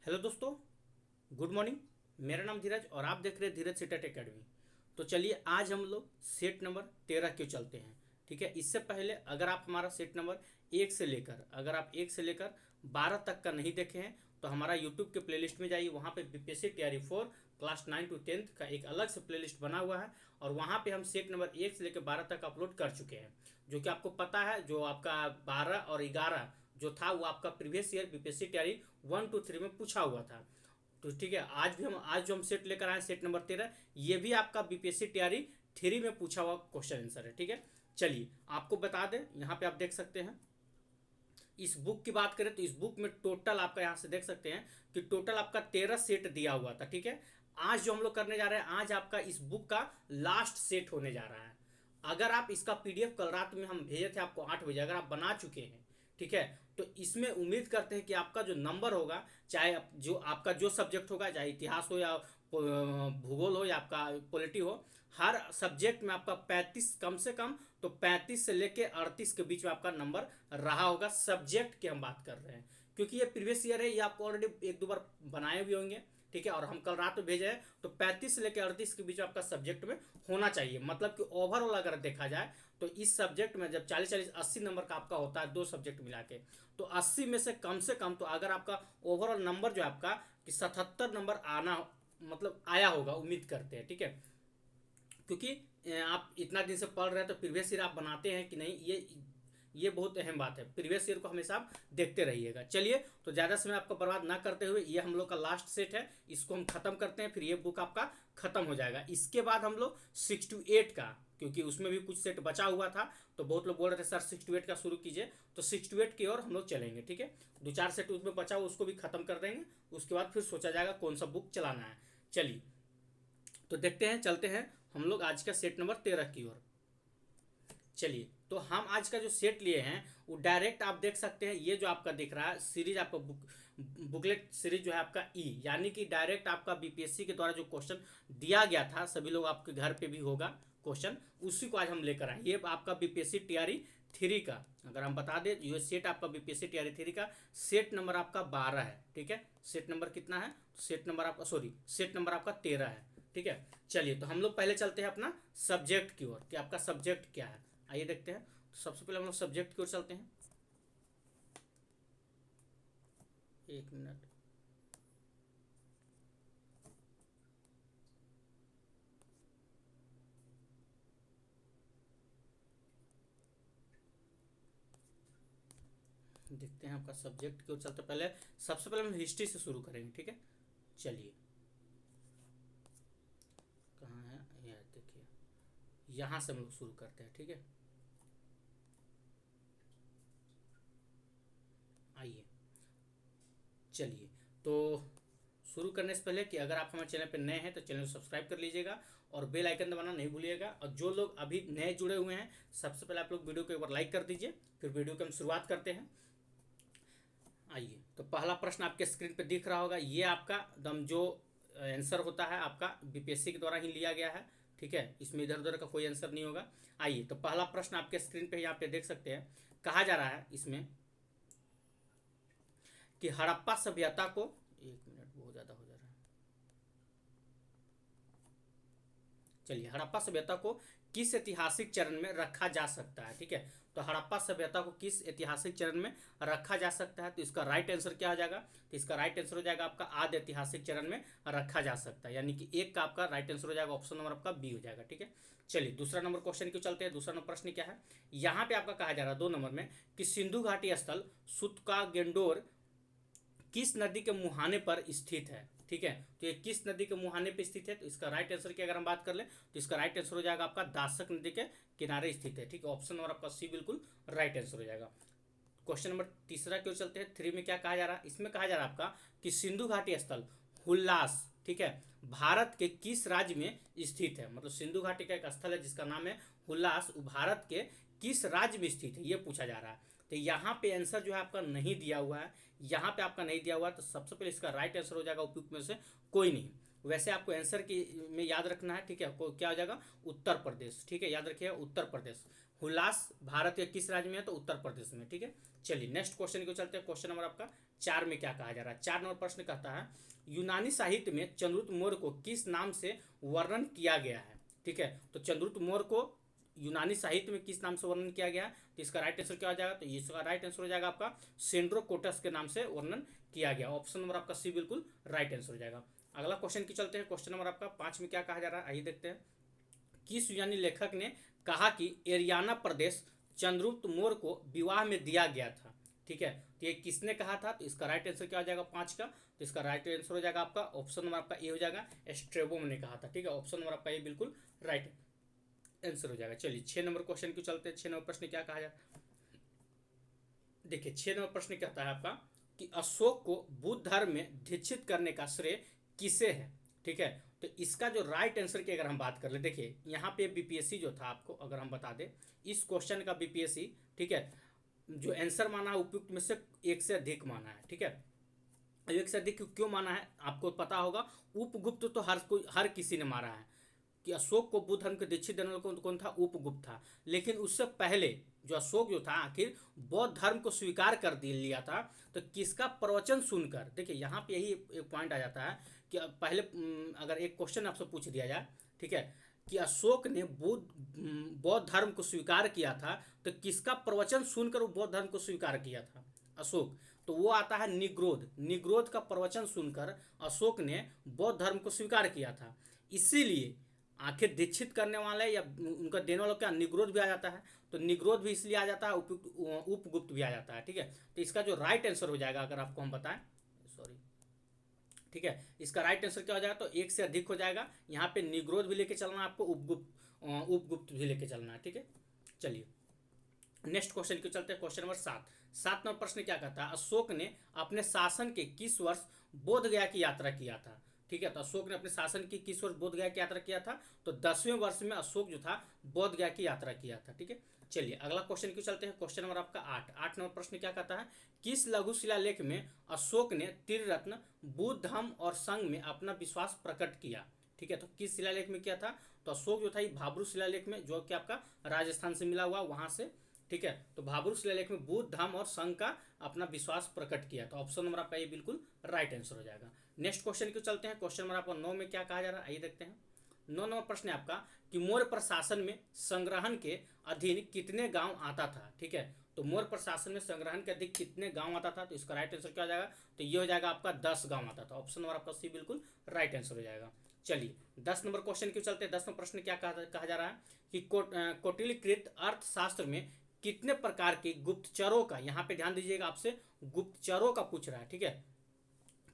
Hello दोस्तों, good morning. मेरा नाम धीरज और आप देख रहे हैं धीरज सेट एकेडमी। तो चलिए आज हम लोग सेट नंबर 13 क्यों चलते हैं। ठीक है, इससे पहले अगर आप हमारा सेट नंबर एक से लेकर 12 तक का नहीं देखे हैं तो हमारा यूट्यूब के प्लेलिस्ट में जाइए। वहाँ पे बीपीएससी तैयारी 4 क्लास 9 टू 10 का एक अलग से प्लेलिस्ट बना हुआ है और वहाँ पे हम सेट नंबर 1 से लेकर 12 तक अपलोड कर चुके हैं। जो कि आपको पता है, जो आपका 12 और 11 जो था वो आपका प्रीवियस ईयर बीपीएससी तैयारी 1 to 3 में पूछा हुआ था। तो ठीक है, आज जो हम सेट लेकर आए सेट नंबर 13, ये भी आपका बीपीएससी तैयारी 3 में पूछा हुआ क्वेश्चन आंसर है। ठीक है, चलिए आपको बता दें, यहाँ पे आप देख सकते हैं। इस बुक की बात करें तो इस बुक में टोटल आपका यहाँ से देख सकते हैं कि टोटल आपका 13 सेट दिया हुआ था। ठीक है, आज जो हम लोग करने जा रहे हैं, आज आपका इस बुक का लास्ट सेट होने जा रहा है। अगर आप इसका पीडीएफ कल रात में हम भेजे थे आपको 8 बजे, अगर आप बना चुके हैं, ठीक है, तो इसमें उम्मीद करते हैं कि आपका जो नंबर होगा, चाहे जो आपका जो सब्जेक्ट होगा, चाहे इतिहास हो या भूगोल हो या आपका पॉलिटी हो, हर सब्जेक्ट में आपका 35 कम से कम, तो 35 से लेके 38 के बीच में आपका नंबर रहा होगा। सब्जेक्ट की हम बात कर रहे हैं क्योंकि ये प्रीवियस ईयर है, ये आपको ऑलरेडी एक दो बार बनाए भी होंगे। ठीक है, और हम कल रात में भेजे हैं तो 35 से लेकर 38 के बीच आपका सब्जेक्ट में होना चाहिए। मतलब कि ओवरऑल अगर देखा जाए तो इस सब्जेक्ट में जब 40-40-80 नंबर का आपका होता है दो सब्जेक्ट मिला के, तो 80 में से कम से कम, तो अगर आपका ओवरऑल नंबर जो है आपका कि 77 नंबर आना, मतलब आया होगा, उम्मीद करते हैं। ठीक है, क्योंकि आप इतना दिन से पढ़ रहे हैं तो प्रीवियस ईयर आप बनाते हैं कि नहीं, ये बहुत अहम बात है। प्रीवियस ईयर को हमेशा आप देखते रहिएगा। चलिए, तो ज़्यादा समय आपका बर्बाद ना करते हुए, ये हम लोग का लास्ट सेट है, इसको हम खत्म करते हैं, फिर ये बुक आपका खत्म हो जाएगा। इसके बाद हम लोग 6 to 8 का, क्योंकि उसमें भी कुछ सेट बचा हुआ था, तो बहुत लोग बोल रहे थे सर 6 to 8 का शुरू कीजिए, तो 6 to 8 की ओर हम लोग चलेंगे। ठीक है, दो चार सेट उसमें बचा हुआ उसको भी खत्म कर देंगे, उसके बाद फिर सोचा जाएगा कौन सा बुक चलाना है। चलिए, तो देखते हैं, चलते हैं हम लोग आज का सेट नंबर 13 की ओर। चलिए, तो हम आज का जो सेट लिए हैं वो डायरेक्ट आप देख सकते हैं, ये जो आपका दिख रहा है सीरीज, आपका बुकलेट सीरीज जो है आपका यानी कि डायरेक्ट आपका बीपीएससी के द्वारा जो क्वेश्चन दिया गया था, सभी लोग आपके घर पे भी होगा क्वेश्चन, उसी को आज हम लेकर आए। ये आपका बीपीएससी तैयारी 3 का, अगर हम बता दें, ये सेट आपका बीपीएससी तैयारी 3 का सेट नंबर आपका 12 है। ठीक है, सेट नंबर कितना है, सेट नंबर आपका, सॉरी, सेट नंबर आपका 13 है। ठीक है, चलिए, तो हम लोग पहले चलते हैं अपना सब्जेक्ट की ओर कि आपका सब्जेक्ट क्या है। आइए देखते हैं। तो सबसे पहले हम लोग सब्जेक्ट की ओर चलते हैं। एक मिनट। देखते हैं आपका सब्जेक्ट की ओर चलते, पहले सबसे पहले हम हिस्ट्री से शुरू करेंगे। ठीक है, चलिए, कहाँ है, यह देखिए, यहाँ से हम लोग शुरू करते हैं। ठीक है, आइए, चलिए, तो शुरू करने से पहले कि अगर आप हमारे चैनल पर नए हैं तो चैनल को सब्सक्राइब कर लीजिएगा और बेल आइकन दबाना नहीं भूलिएगा। और जो लोग अभी नए जुड़े हुए हैं, सबसे पहले आप लोग वीडियो को एक बार लाइक कर दीजिए, फिर वीडियो की हम शुरुआत करते हैं। आइए, तो पहला प्रश्न आपके स्क्रीन पे दिख रहा होगा, ये आपका दम जो आंसर होता है आपका बीपीएससी के द्वारा ही लिया गया है। ठीक है, इसमें इधर उधर का कोई आंसर नहीं होगा। आइए, तो पहला प्रश्न आपके स्क्रीन पे यहाँ पे देख सकते हैं, कहा जा रहा है इसमें कि हड़प्पा सभ्यता को, एक मिनट, बहुत ज़्यादा हो जा रहा है। चलिए, हड़प्पा सभ्यता को किस ऐतिहासिक चरण में रखा जा सकता है। ठीक है, तो हड़प्पा सभ्यता को किस ऐतिहासिक चरण में रखा जा सकता है, तो इसका राइट आंसर क्या हो जाएगा, तो इसका राइट आंसर हो जाएगा आपका आद्य ऐतिहासिक चरण में रखा जा सकता है, यानी कि एक का आपका राइट आंसर हो जाएगा, ऑप्शन नंबर आपका बी हो जाएगा। ठीक है, चलिए दूसरा नंबर क्वेश्चन क्यों चलते हैं। दूसरा नंबर प्रश्न क्या है, यहाँ पे आपका कहा जा रहा है 2 नंबर में कि सिंधु घाटी स्थल सुतका गेंडोर किस नदी के मुहाने पर स्थित है। ठीक है, तो ये किस नदी के मुहाने पर स्थित है, तो इसका राइट आंसर की अगर हम बात कर ले तो इसका राइट आंसर हो जाएगा आपका दासक नदी के किनारे स्थित है। ठीक है, ऑप्शन नंबर आपका सी बिल्कुल राइट आंसर हो जाएगा। क्वेश्चन नंबर तीसरा क्यों चलते हैं, 3 में क्या कहा जा रहा है, इसमें कहा जा रहा है आपका कि सिंधु घाटी स्थल हुल्लास, ठीक है, भारत के किस राज्य में स्थित है। मतलब सिंधु घाटी का एक स्थल है जिसका नाम है हुल्लास, भारत के किस राज्य में स्थित है, ये पूछा जा रहा है। तो यहाँ पे आंसर जो है आपका नहीं दिया हुआ है, यहाँ पे आपका नहीं दिया हुआ है, तो सबसे पहले इसका राइट आंसर हो जाएगा उपयुक्त में से कोई नहीं। वैसे आपको आंसर की में याद रखना है। ठीक है, क्या हो जाएगा, उत्तर प्रदेश। ठीक है, याद रखिएगा उत्तर प्रदेश। हुलास भारत के किस राज्य में है? तो उत्तर प्रदेश में। ठीक है, चलिए नेक्स्ट क्वेश्चन को चलते हैं। क्वेश्चन नंबर आपका 4 में क्या कहा जा रहा है? 4 नंबर प्रश्न कहता है यूनानी साहित्य में चंद्रगुप्त मौर्य को किस नाम से वर्णन किया गया है? ठीक है, तो चंद्रगुप्त मौर्य को यूनानी साहित्य में किस नाम से वर्णन किया गया? तो इसका राइट आंसर क्या हो जाएगा? तो इसका राइट आंसर हो जाएगा आपका सेंड्रोकोटस के नाम से वर्णन किया गया। ऑप्शन नंबर आपका सी बिल्कुल राइट आंसर हो जाएगा। अगला क्वेश्चन की चलते हैं। क्वेश्चन नंबर आपका 5 में क्या कहा जा रहा है? आइए देखते हैं। किस यूनानी लेखक ने कहा कि एरियाना प्रदेश चंद्रगुप्त मौर्य को विवाह में दिया गया था? ठीक है, तो ये किसने कहा था? तो इसका राइट आंसर क्या हो जाएगा 5 का? तो इसका राइट आंसर हो जाएगा आपका ऑप्शन नंबर आपका ए हो जाएगा, स्ट्रेबो ने कहा था। ठीक है, ऑप्शन नंबर आपका ए बिल्कुल राइट आंसर हो जाएगा। चलिए 6 नंबर क्वेश्चन को चलते हैं। 6 नंबर प्रश्न क्या कहा जाए? देखिए 6 नंबर प्रश्न कहता है आपका कि अशोक को बुद्ध धर्म में दीक्षित करने का श्रेय किसे है? ठीक है, तो इसका जो राइट आंसर की अगर हम बात कर ले, देखिए यहाँ पे बीपीएससी जो था आपको अगर हम बता दें इस क्वेश्चन का बीपीएससी, ठीक है, जो आंसर माना है उपयुक्त में से एक से अधिक माना है। ठीक है, एक से अधिक क्यों माना है आपको पता होगा। उपगुप्त तो हर किसी ने मारा है कि अशोक को बुद्ध धर्म के दीक्षित देने वाला कौन था? उपगुप्त था। लेकिन उससे पहले जो अशोक जो था आखिर बौद्ध धर्म को स्वीकार कर लिया था, तो किसका प्रवचन सुनकर? देखिए यहाँ पे यही एक पॉइंट आ जाता है कि पहले अगर एक क्वेश्चन आपसे पूछ दिया जाए, ठीक है, कि अशोक ने बौद्ध धर्म को स्वीकार किया था, तो किसका प्रवचन सुनकर वो बौद्ध धर्म को स्वीकार किया था अशोक? तो वो आता है निग्रोध। निग्रोध का प्रवचन सुनकर अशोक ने बौद्ध धर्म को स्वीकार किया था। इसीलिए आखिर दीक्षित करने वाले या उनका देने वालों क्या निग्रोध भी आ जाता है, तो निग्रोध भी इसलिए आ जाता है, उपगुप्त भी आ जाता है। ठीक है, तो इसका जो राइट आंसर हो जाएगा अगर आपको हम बताएं, सॉरी, ठीक है, इसका राइट आंसर क्या हो जाएगा? तो एक से अधिक हो जाएगा। यहाँ पे निग्रोध भी लेके चलना है आपको, उपगुप्त भी लेके चलना है। ठीक है, चलिए नेक्स्ट क्वेश्चन को चलते हैं। Question number 7। 7 नंबर प्रश्न क्या कहता है? अशोक ने अपने शासन के किस वर्ष बोध गया की यात्रा किया था? ठीक है, तो अशोक ने अपने शासन की किस वर्ष बोध गया की यात्रा किया था? तो 10वें वर्ष में अशोक जो था बोध गया की यात्रा किया था। ठीक है, चलिए अगला क्वेश्चन क्यों चलते हैं। क्वेश्चन नंबर आपका 8। 8 नंबर प्रश्न क्या कहता है? किस लघु शिलालेख में अशोक ने त्रिरत्न बुद्ध धम्म और संघ में अपना विश्वास प्रकट किया? ठीक है, तो किस शिलालेख में किया था? तो अशोक जो था ये भाब्रू शिलालेख में, जो कि आपका राजस्थान से मिला हुआ वहां से। ठीक है, तो भाब्रू शिलालेख में बुद्ध धम्म और संघ का अपना विश्वास प्रकट किया। तो ऑप्शन नंबर आपका ये बिल्कुल राइट आंसर हो जाएगा। नेक्स्ट क्वेश्चन को चलते हैं। क्वेश्चन नंबर आपका 9 में क्या कहा जा रहा है? आइए देखते हैं। 9 नंबर प्रश्न है आपका कि मौर्य प्रशासन में संग्रहण के अधीन कितने गांव आता था? ठीक है, तो मौर्य प्रशासन में संग्रहण के अधीन कितने गांव आता था? तो इसका राइट आंसर क्या हो जाएगा? तो ये हो जाएगा आपका 10 गांव आता था। ऑप्शन नंबर आपका सी बिल्कुल राइट आंसर हो जाएगा। चलिए 10 नंबर क्वेश्चन क्यों चलते हैं। 10 नंबर प्रश्न क्या कहा जा रहा है कि कौटिल्यकृत अर्थशास्त्र में कितने प्रकार के गुप्तचरों का, यहाँ पे ध्यान दीजिएगा, आपसे गुप्तचरों का पूछ रहा है। ठीक है,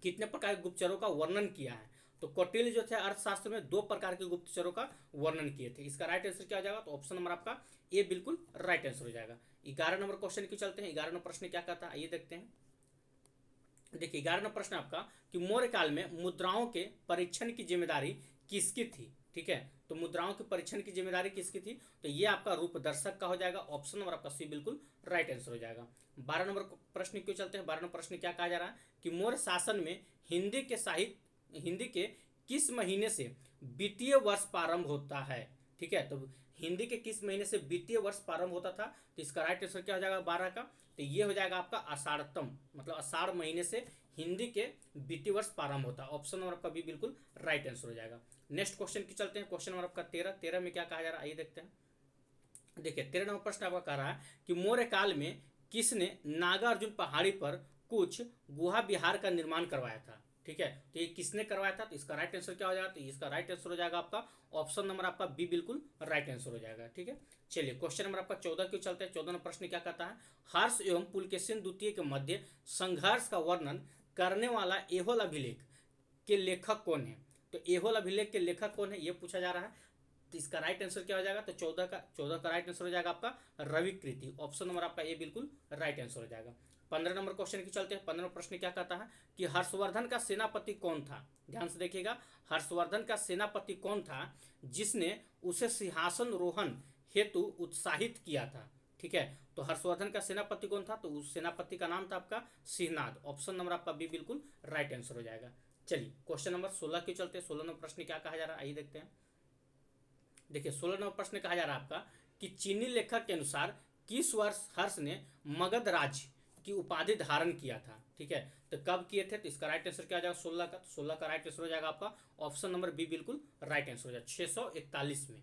कितने प्रकार के गुप्तचरों का वर्णन किया है? तो कौटिल्य जो थे अर्थशास्त्र में 2 प्रकार के गुप्तचरों का वर्णन किए थे। इसका राइट आंसर क्या हो जाएगा? तो ऑप्शन नंबर आपका ए बिल्कुल राइट आंसर हो जाएगा। 11 नंबर क्वेश्चन क्यों चलते हैं। 11 नंबर प्रश्न क्या कहता है? आइए देखते हैं। देखिए 11 नंबर प्रश्न आपका कि मौर्य काल में मुद्राओं के परीक्षण की जिम्मेदारी किसकी थी? ठीक है, तो मुद्राओं के परीक्षण की जिम्मेदारी किसकी थी? तो ये आपका रूपदर्शक का हो जाएगा। ऑप्शन नंबर आपका सी बिल्कुल राइट आंसर हो जाएगा। 12 नंबर प्रश्न क्यों चलते हैं। 12 नंबर प्रश्न क्या कहा जा रहा है कि मौर्य शासन में हिंदी के किस महीने से वित्तीय वर्ष प्रारंभ होता है? ठीक है, तो हिंदी के किस महीने से वित्तीय वर्ष प्रारंभ होता था? तो इसका राइट आंसर क्या हो जाएगा 12 का? तो ये हो जाएगा आपका आषाढ़तम, मतलब आषाढ़ महीने से हिंदी के वित्तीय वर्ष प्रारंभ होता है। ऑप्शन नंबर आपका भी बिल्कुल राइट आंसर हो जाएगा। नेक्स्ट क्वेश्चन की चलते हैं। क्वेश्चन नंबर आपका 13 में क्या कहा जा रहा है? आइए देखते हैं। देखिए 13 नंबर प्रश्न आपका कह रहा है कि मौर्य काल में किसने नागार्जुन पहाड़ी पर कुछ गुहा विहार का निर्माण करवाया था? ठीक है, तो ये किसने करवाया था? तो इसका राइट आंसर क्या हो जाएगा? तो इसका राइट आंसर हो जाएगा आपका ऑप्शन नंबर आपका बी बिल्कुल राइट आंसर हो जाएगा। ठीक है, चलिए क्वेश्चन नंबर आपका 14 क्यों चलते हैं। 14 नंबर प्रश्न क्या कहता है? हर्ष एवं पुलकेशिन द्वितीय के मध्य संघर्ष का वर्णन करने वाला एहोल अभिलेख के लेखक कौन है? तो एहोल अभिलेख के लेखक कौन है ये पूछा जा रहा है। तो इसका राइट आंसर क्या हो जाएगा? तो 14 का राइट आंसर हो जाएगा आपका रवि कृति। ऑप्शन नंबर आपका ये बिल्कुल राइट आंसर हो जाएगा। 15 नंबर क्वेश्चन की चलते हैं। 15 प्रश्न क्या कहता है कि हर्षवर्धन का सेनापति कौन था? ध्यान से देखिएगा, हर्षवर्धन का सेनापति कौन था जिसने उसे सिंहासन रोहन हेतु उत्साहित किया था? ठीक है, तो हर्षवर्धन का सेनापति कौन था? तो उस सेनापति का नाम था आपका सिंहनाद। ऑप्शन नंबर आपका बी बिल्कुल राइट आंसर हो जाएगा। चलिए क्वेश्चन नंबर 16 के चलते। 16 नंबर प्रश्न क्या कहा जा रहा है? आइए देखते हैं। देखिए 16 नंबर प्रश्न कहा जा रहा है आपका कि चीनी लेखक के अनुसार किस वर्ष हर्ष ने मगध राज्य की उपाधि धारण किया था। ठीक है, तो कब किए थे, तो इसका राइट आंसर क्या हो जाएगा 16 का। 16 का राइट आंसर हो जाएगा आपका ऑप्शन नंबर बी बिल्कुल राइट आंसर हो जाएगा 641 में।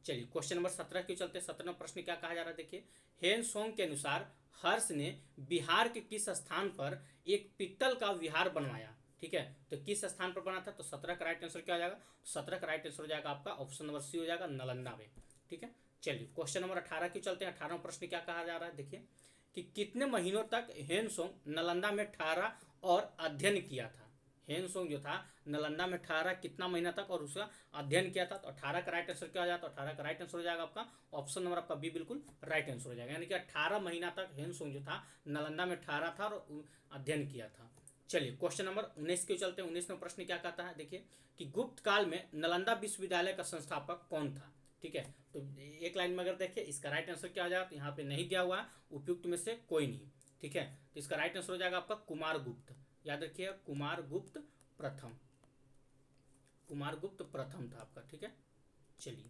चलिए क्वेश्चन नंबर 17 क्यों चलते हैं। 17 प्रश्न क्या कहा जा रहा है देखिए, हेन सोंग के अनुसार हर्ष ने बिहार के किस स्थान पर एक पित्तल का विहार बनवाया। ठीक है, तो किस स्थान पर बना था, तो 17 का राइट आंसर क्या हो जाएगा, 17 का राइट आंसर हो जाएगा आपका ऑप्शन नंबर सी हो जाएगा नालंदा में। ठीक है, चलिए क्वेश्चन नंबर 18 क्यों चलते हैं। 18 प्रश्न क्या कहा जा रहा है देखिए, कि कितने महीनों तक हेन सोंग नालंदा में ठहरा और अध्ययन किया था। हेन सोंग जो था नालंदा में ठहरा कितना महीना तक और उसका अध्ययन किया था, तो 18 का राइट आंसर क्या हो जाता है, 18 का राइट आंसर हो जाएगा आपका ऑप्शन नंबर आपका बी बिल्कुल राइट आंसर हो जाएगा। यानी कि 18 महीना तक हेन सोंग जो था नालंदा में ठहरा था और अध्ययन किया था। चलिए क्वेश्चन नंबर 19 क्यों चलते हैं। 19 में प्रश्न क्या कहता है देखिए, कि गुप्त काल में नालंदा विश्वविद्यालय का संस्थापक कौन था। ठीक है, तो एक लाइन में अगर देखिए इसका राइट आंसर क्या हो जाएगा, तो यहाँ पे नहीं दिया हुआ है उपयुक्त में से कोई नहीं। ठीक है, तो इसका राइट आंसर हो जाएगा आपका कुमारगुप्त। याद रखिए कुमारगुप्त प्रथम, कुमारगुप्त प्रथम था आपका। ठीक है, चलिए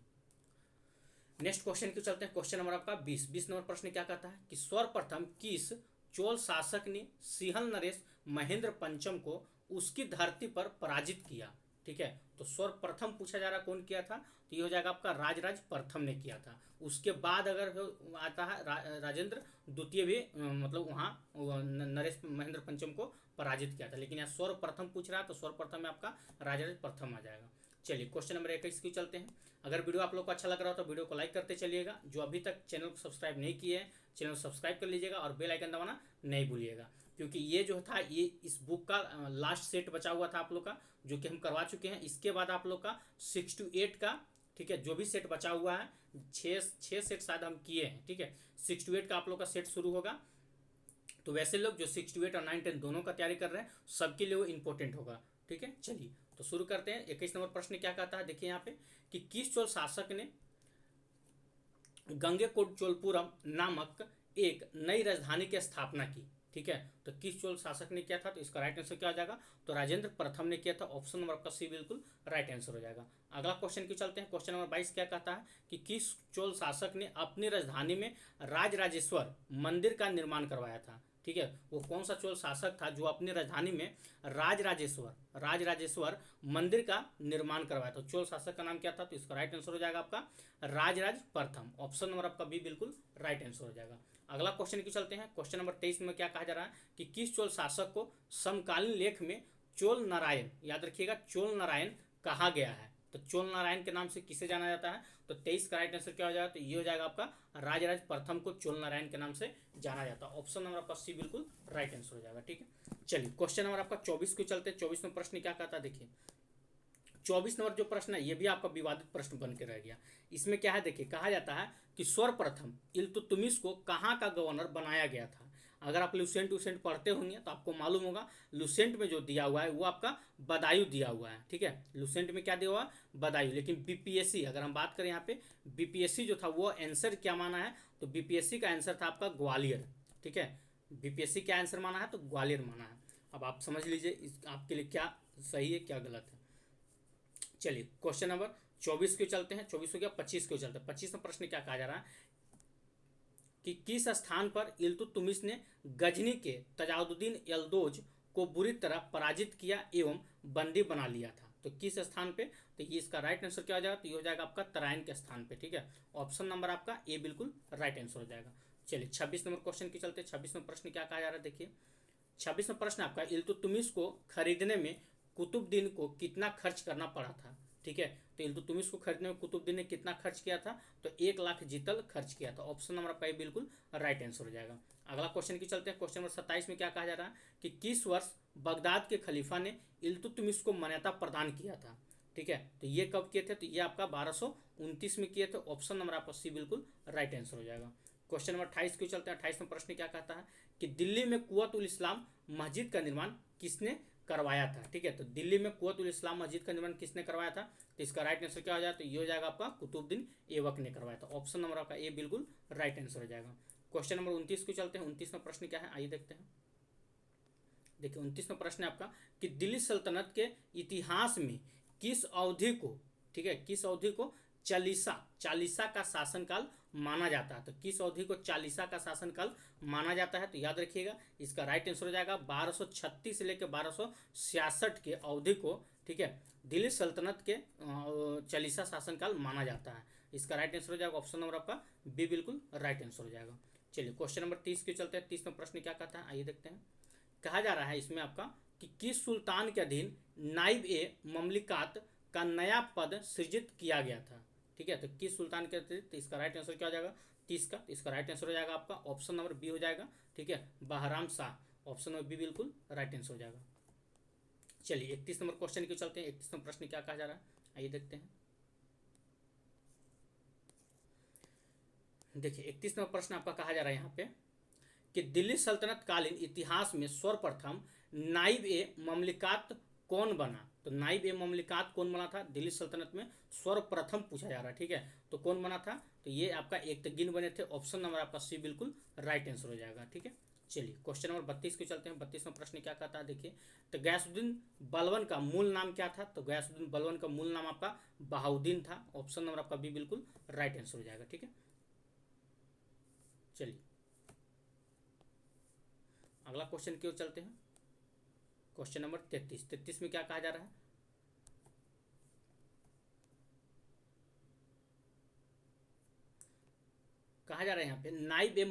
नेक्स्ट क्वेश्चन क्यों चलते हैं। क्वेश्चन नंबर आपका 20 नंबर प्रश्न क्या कहता है, कि सर्वप्रथम किस चोल शासक ने सिंहल नरेश महेंद्र पंचम को उसकी धरती पर पराजित किया। ठीक है, तो सर्वप्रथम पूछा जा रहा कौन किया था, तो ये हो जाएगा आपका राजराज प्रथम ने किया था। उसके बाद अगर आता है राजेंद्र द्वितीय भी मतलब वहाँ नरेश महेंद्र पंचम को पराजित किया था, लेकिन यहाँ सर्वप्रथम पूछ रहा है तो सर्वप्रथम में आपका राजराज प्रथम आ जाएगा। चलिए क्वेश्चन नंबर 21 की चलते हैं। अगर वीडियो आप लोग को अच्छा लग रहा हो तो वीडियो को लाइक करते चलिएगा। जो अभी तक चैनल को सब्सक्राइब नहीं किए हैं चैनल को सब्सक्राइब कर लीजिएगा और बेल आइकन दबाना नहीं भूलिएगा, क्योंकि ये जो था ये इस बुक का लास्ट सेट बचा हुआ था आप लोग का, जो कि हम करवा चुके हैं। इसके बाद आप लोग का 6 to 8 का, ठीक है, जो भी सेट बचा हुआ है 6 सेट शायद हम किए हैं। ठीक है, 6 to 8 का आप लोग का सेट शुरू होगा। तो वैसे लोग जो 6 to 8 और 9, 10 दोनों का तैयारी कर रहे हैं सबके लिए वो इंपॉर्टेंट होगा। ठीक है, चलिए तो शुरू करते हैं। 21 नंबर प्रश्न क्या कहता है देखिए यहाँ पे, कि किस चोल शासक ने गंगेकोट चोलपुरम नामक एक नई राजधानी की स्थापना की। ठीक है, तो किस चोल शासक ने किया था, तो इसका राइट आंसर क्या हो जाएगा, तो राजेंद्र प्रथम ने किया था। ऑप्शन नंबर आपका सी बिल्कुल राइट आंसर हो जाएगा। अगला क्वेश्चन क्यों चलते हैं। क्वेश्चन नंबर 22 क्या कहता है, कि किस चोल शासक ने अपनी राजधानी में राजराजेश्वर मंदिर का निर्माण करवाया था। ठीक है, वो कौन सा चोल शासक था जो अपनी राजधानी में राजराजेश्वर मंदिर का निर्माण करवाया था। चोल शासक का नाम क्या था, तो इसका राइट आंसर हो जाएगा आपका राजराज प्रथम। ऑप्शन नंबर आपका बी बिल्कुल राइट आंसर हो जाएगा। अगला क्वेश्चन की चलते हैं। क्वेश्चन नंबर 23 में क्या कहा जा रहा है, कि किस चोल शासक को समकालीन लेख में चोल नारायण, याद रखिएगा चोल नारायण कहा गया है। तो चोल नारायण के नाम से किसे जाना जाता है, तो 23 का राइट आंसर क्या हो जाएगा, तो ये हो जाएगा आपका राजराज प्रथम को चोल नारायण के नाम से जाना जाता है। ऑप्शन नंबर आपका सी बिल्कुल राइट आंसर हो जाएगा। ठीक है, चलिए क्वेश्चन नंबर आपका 24 को चलते हैं। 24 में प्रश्न क्या कहता है देखिए, 24 नंबर जो प्रश्न है ये भी आपका विवादित प्रश्न बन के रह गया। इसमें क्या है देखिए, कहा जाता है कि सर्वप्रथम इल्तुतमिश को कहाँ का गवर्नर बनाया गया था। अगर आप लुसेंट पढ़ते होंगे तो आपको मालूम होगा लुसेंट में जो दिया हुआ है वो आपका बदायूं दिया हुआ है। ठीक है, लुसेंट में क्या दिया हुआ है, बदायूं। लेकिन बीपीएससी अगर हम बात करें यहाँ पे बीपीएससी जो था वो आंसर क्या माना है, तो बीपीएससी का आंसर था आपका ग्वालियर। ठीक है, बीपीएससी क्या आंसर माना है, तो ग्वालियर माना है। अब आप समझ लीजिए आपके लिए क्या सही है क्या गलत है। चलिए क्वेश्चन नंबर 24 को चलते हैं। 24 हो गया, 25 को चलते हैं। 25 में प्रश्न क्या कहा जा रहा है, कि किस स्थान पर इल्तुतमिश ने गजनी के तजाउद्दीन यल्दोज को बुरी तरह पराजित किया एवं बंदी बना लिया था। तो किस स्थान पे, तो ये इसका राइट आंसर क्या हो जाएगा, तो ये हो जाएगा आपका तराइन के स्थान पे। ठीक है, ऑप्शन नंबर आपका ए बिल्कुल राइट आंसर हो जाएगा। चलिए 26 नंबर क्वेश्चन की चलते हैं। 26 में प्रश्न क्या कहा जा रहा है देखिए, 26 में प्रश्न आपका इल्तुतमिश को खरीदने में कुतुबुद्दीन को कितना खर्च करना पड़ा था। ठीक है, तो इल्तुतमिश को खरीदने में कुतुबुद्दीन ने कितना खर्च किया था, तो 1 लाख जितल खर्च किया था। ऑप्शन नंबर आपका बिल्कुल राइट आंसर हो जाएगा। अगला क्वेश्चन की चलते हैं। क्वेश्चन नंबर 27 में क्या कहा जा रहा है, कि किस वर्ष बगदाद के खलीफा ने इल्तुतमिश को मान्यता प्रदान किया था। ठीक है, तो ये कब किए थे, तो ये आपका 1229 में किए थे। ऑप्शन नंबर आपका सी बिल्कुल राइट आंसर हो जाएगा। क्वेश्चन नंबर 28 को चलते हैं। 28 में प्रश्न क्या कहता है, कि दिल्ली में कुव्वतुल इस्लाम मस्जिद का निर्माण किसने करवाया था। ठीक है, तो दिल्ली में कुव्वतुल इस्लाम मस्जिद का निर्माण किसने करवाया था, तो इसका राइट आंसर क्या हो जाएगा, तो ये हो जाएगा आपका कुतुबुद्दीन ऐबक ने करवाया था। ऑप्शन नंबर आपका ए बिल्कुल राइट आंसर हो जाएगा। क्वेश्चन नंबर 29 को चलते हैं। 29 में प्रश्न क्या है, आइए देखते हैं। देखिए 29 में प्रश्न है आपका, कि दिल्ली सल्तनत के इतिहास में किस अवधि को, ठीक है, किस अवधि को चालीसा का शासनकाल माना जाता है। तो किस अवधि को चालीसा का शासनकाल माना जाता है? तो याद रखिएगा इसका राइट आंसर हो जाएगा 1236 से लेकर 1266 के अवधि को, ठीक है, दिल्ली सल्तनत के चालीसा शासनकाल माना जाता है। इसका राइट आंसर हो जाएगा ऑप्शन नंबर आपका बी बिल्कुल राइट आंसर हो जाएगा। चलिए क्वेश्चन नंबर 30 के चलते हैं। 30वां प्रश्न क्या कहता है आइए देखते हैं। कहा जा रहा है इसमें आपका कि किस सुल्तान के अधीन नाइब ए ममलिकात का नया पद सृजित किया गया था? ठीक है, तो किस सुल्तान के अधीन? तो इसका राइट आंसर क्या हो जाएगा 30 का? तो इसका राइट आंसर हो जाएगा आपका ऑप्शन नंबर बी हो जाएगा, ठीक है, Bahram Shah. Option number B बिल्कुल राइट आंसर हो जाएगा। चलिए 31 नंबर क्वेश्चन के चलते हैं। 31 नंबर प्रश्न क्या कहा जा रहा है आइए देखते हैं। देखिए 31 नंबर प्रश्न आपका कहा जा रहा है यहाँ पे कि दिल्ली सल्तनत कालीन इतिहास में सर्वप्रथम नाइब ए ममलिकात कौन बना? तो नाइब ए ममलिकात कौन बना था दिल्ली सल्तनत में? सर्वप्रथम पूछा जा रहा है, ठीक है, तो कौन बना था? तो ये आपका एक तगिन बने थे। ऑप्शन नंबर आपका सी बिल्कुल राइट आंसर हो जाएगा, ठीक है। चलिए क्वेश्चन नंबर 32 को चलते हैं। 32वां प्रश्न क्या कहता है देखिए। तो गयासुद्दीन बलबन का मूल नाम क्या था? तो गयासुद्दीन बलबन का मूल नाम आपका बहाउद्दीन था। ऑप्शन नंबर आपका बी बिल्कुल राइट आंसर हो जाएगा, ठीक है। चलिए अगला क्वेश्चन की ओर चलते हैं। क्वेश्चन नंबर 33 में क्या कहा जा रहा है? कहा जा रहा है यहाँ पे नाइब ए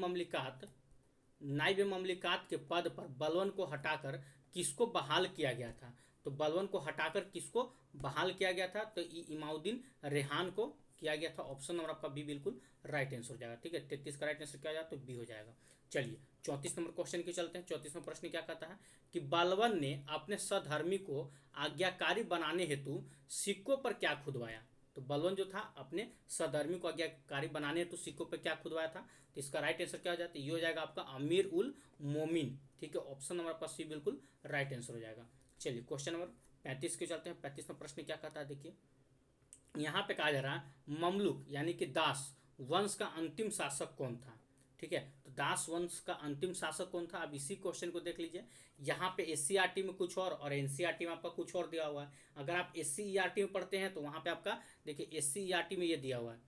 ममलिकात के पद पर बलबन को हटाकर किसको बहाल किया गया था? तो बलबन को हटाकर किसको बहाल किया गया था? तो इमाउद्दीन रेहान को किया गया था। ऑप्शन नंबर आपका बी बिल्कुल राइट आंसर हो जाएगा, ठीक है। 33 का राइट आंसर क्या हो जाएगा? तो बी हो जाएगा। चलिए 34 नंबर क्वेश्चन की चलते हैं। 34वां प्रश्न क्या कहता है कि बलबन ने अपने सधर्मी को आज्ञाकारी बनाने हेतु सिक्कों पर क्या खुदवाया? तो बलबन जो था अपने सधर्मी को आज्ञाकारी बनाने हेतु सिक्कों पर क्या खुदवाया था? तो इसका राइट आंसर क्या हो जाता है? ये हो जाएगा आपका अमीर उल मोमिन, ठीक है। ऑप्शन नंबर आपका सी बिल्कुल राइट आंसर हो जाएगा। चलिए क्वेश्चन नंबर 35 के चलते हैं। 35वां प्रश्न क्या कहता है देखिए। यहाँ पे कहा जा रहा है ममलुक यानी कि दास वंश का अंतिम शासक कौन था? ठीक है, तो दास वंश का अंतिम शासक कौन था? अब इसी क्वेश्चन को देख लीजिए। यहाँ पे एससीईआरटी में कुछ और एनसीईआरटी में आपका कुछ और दिया हुआ है। अगर आप एससीईआरटी में पढ़ते हैं तो वहाँ पे आपका देखिए एससीईआरटी में ये दिया हुआ है,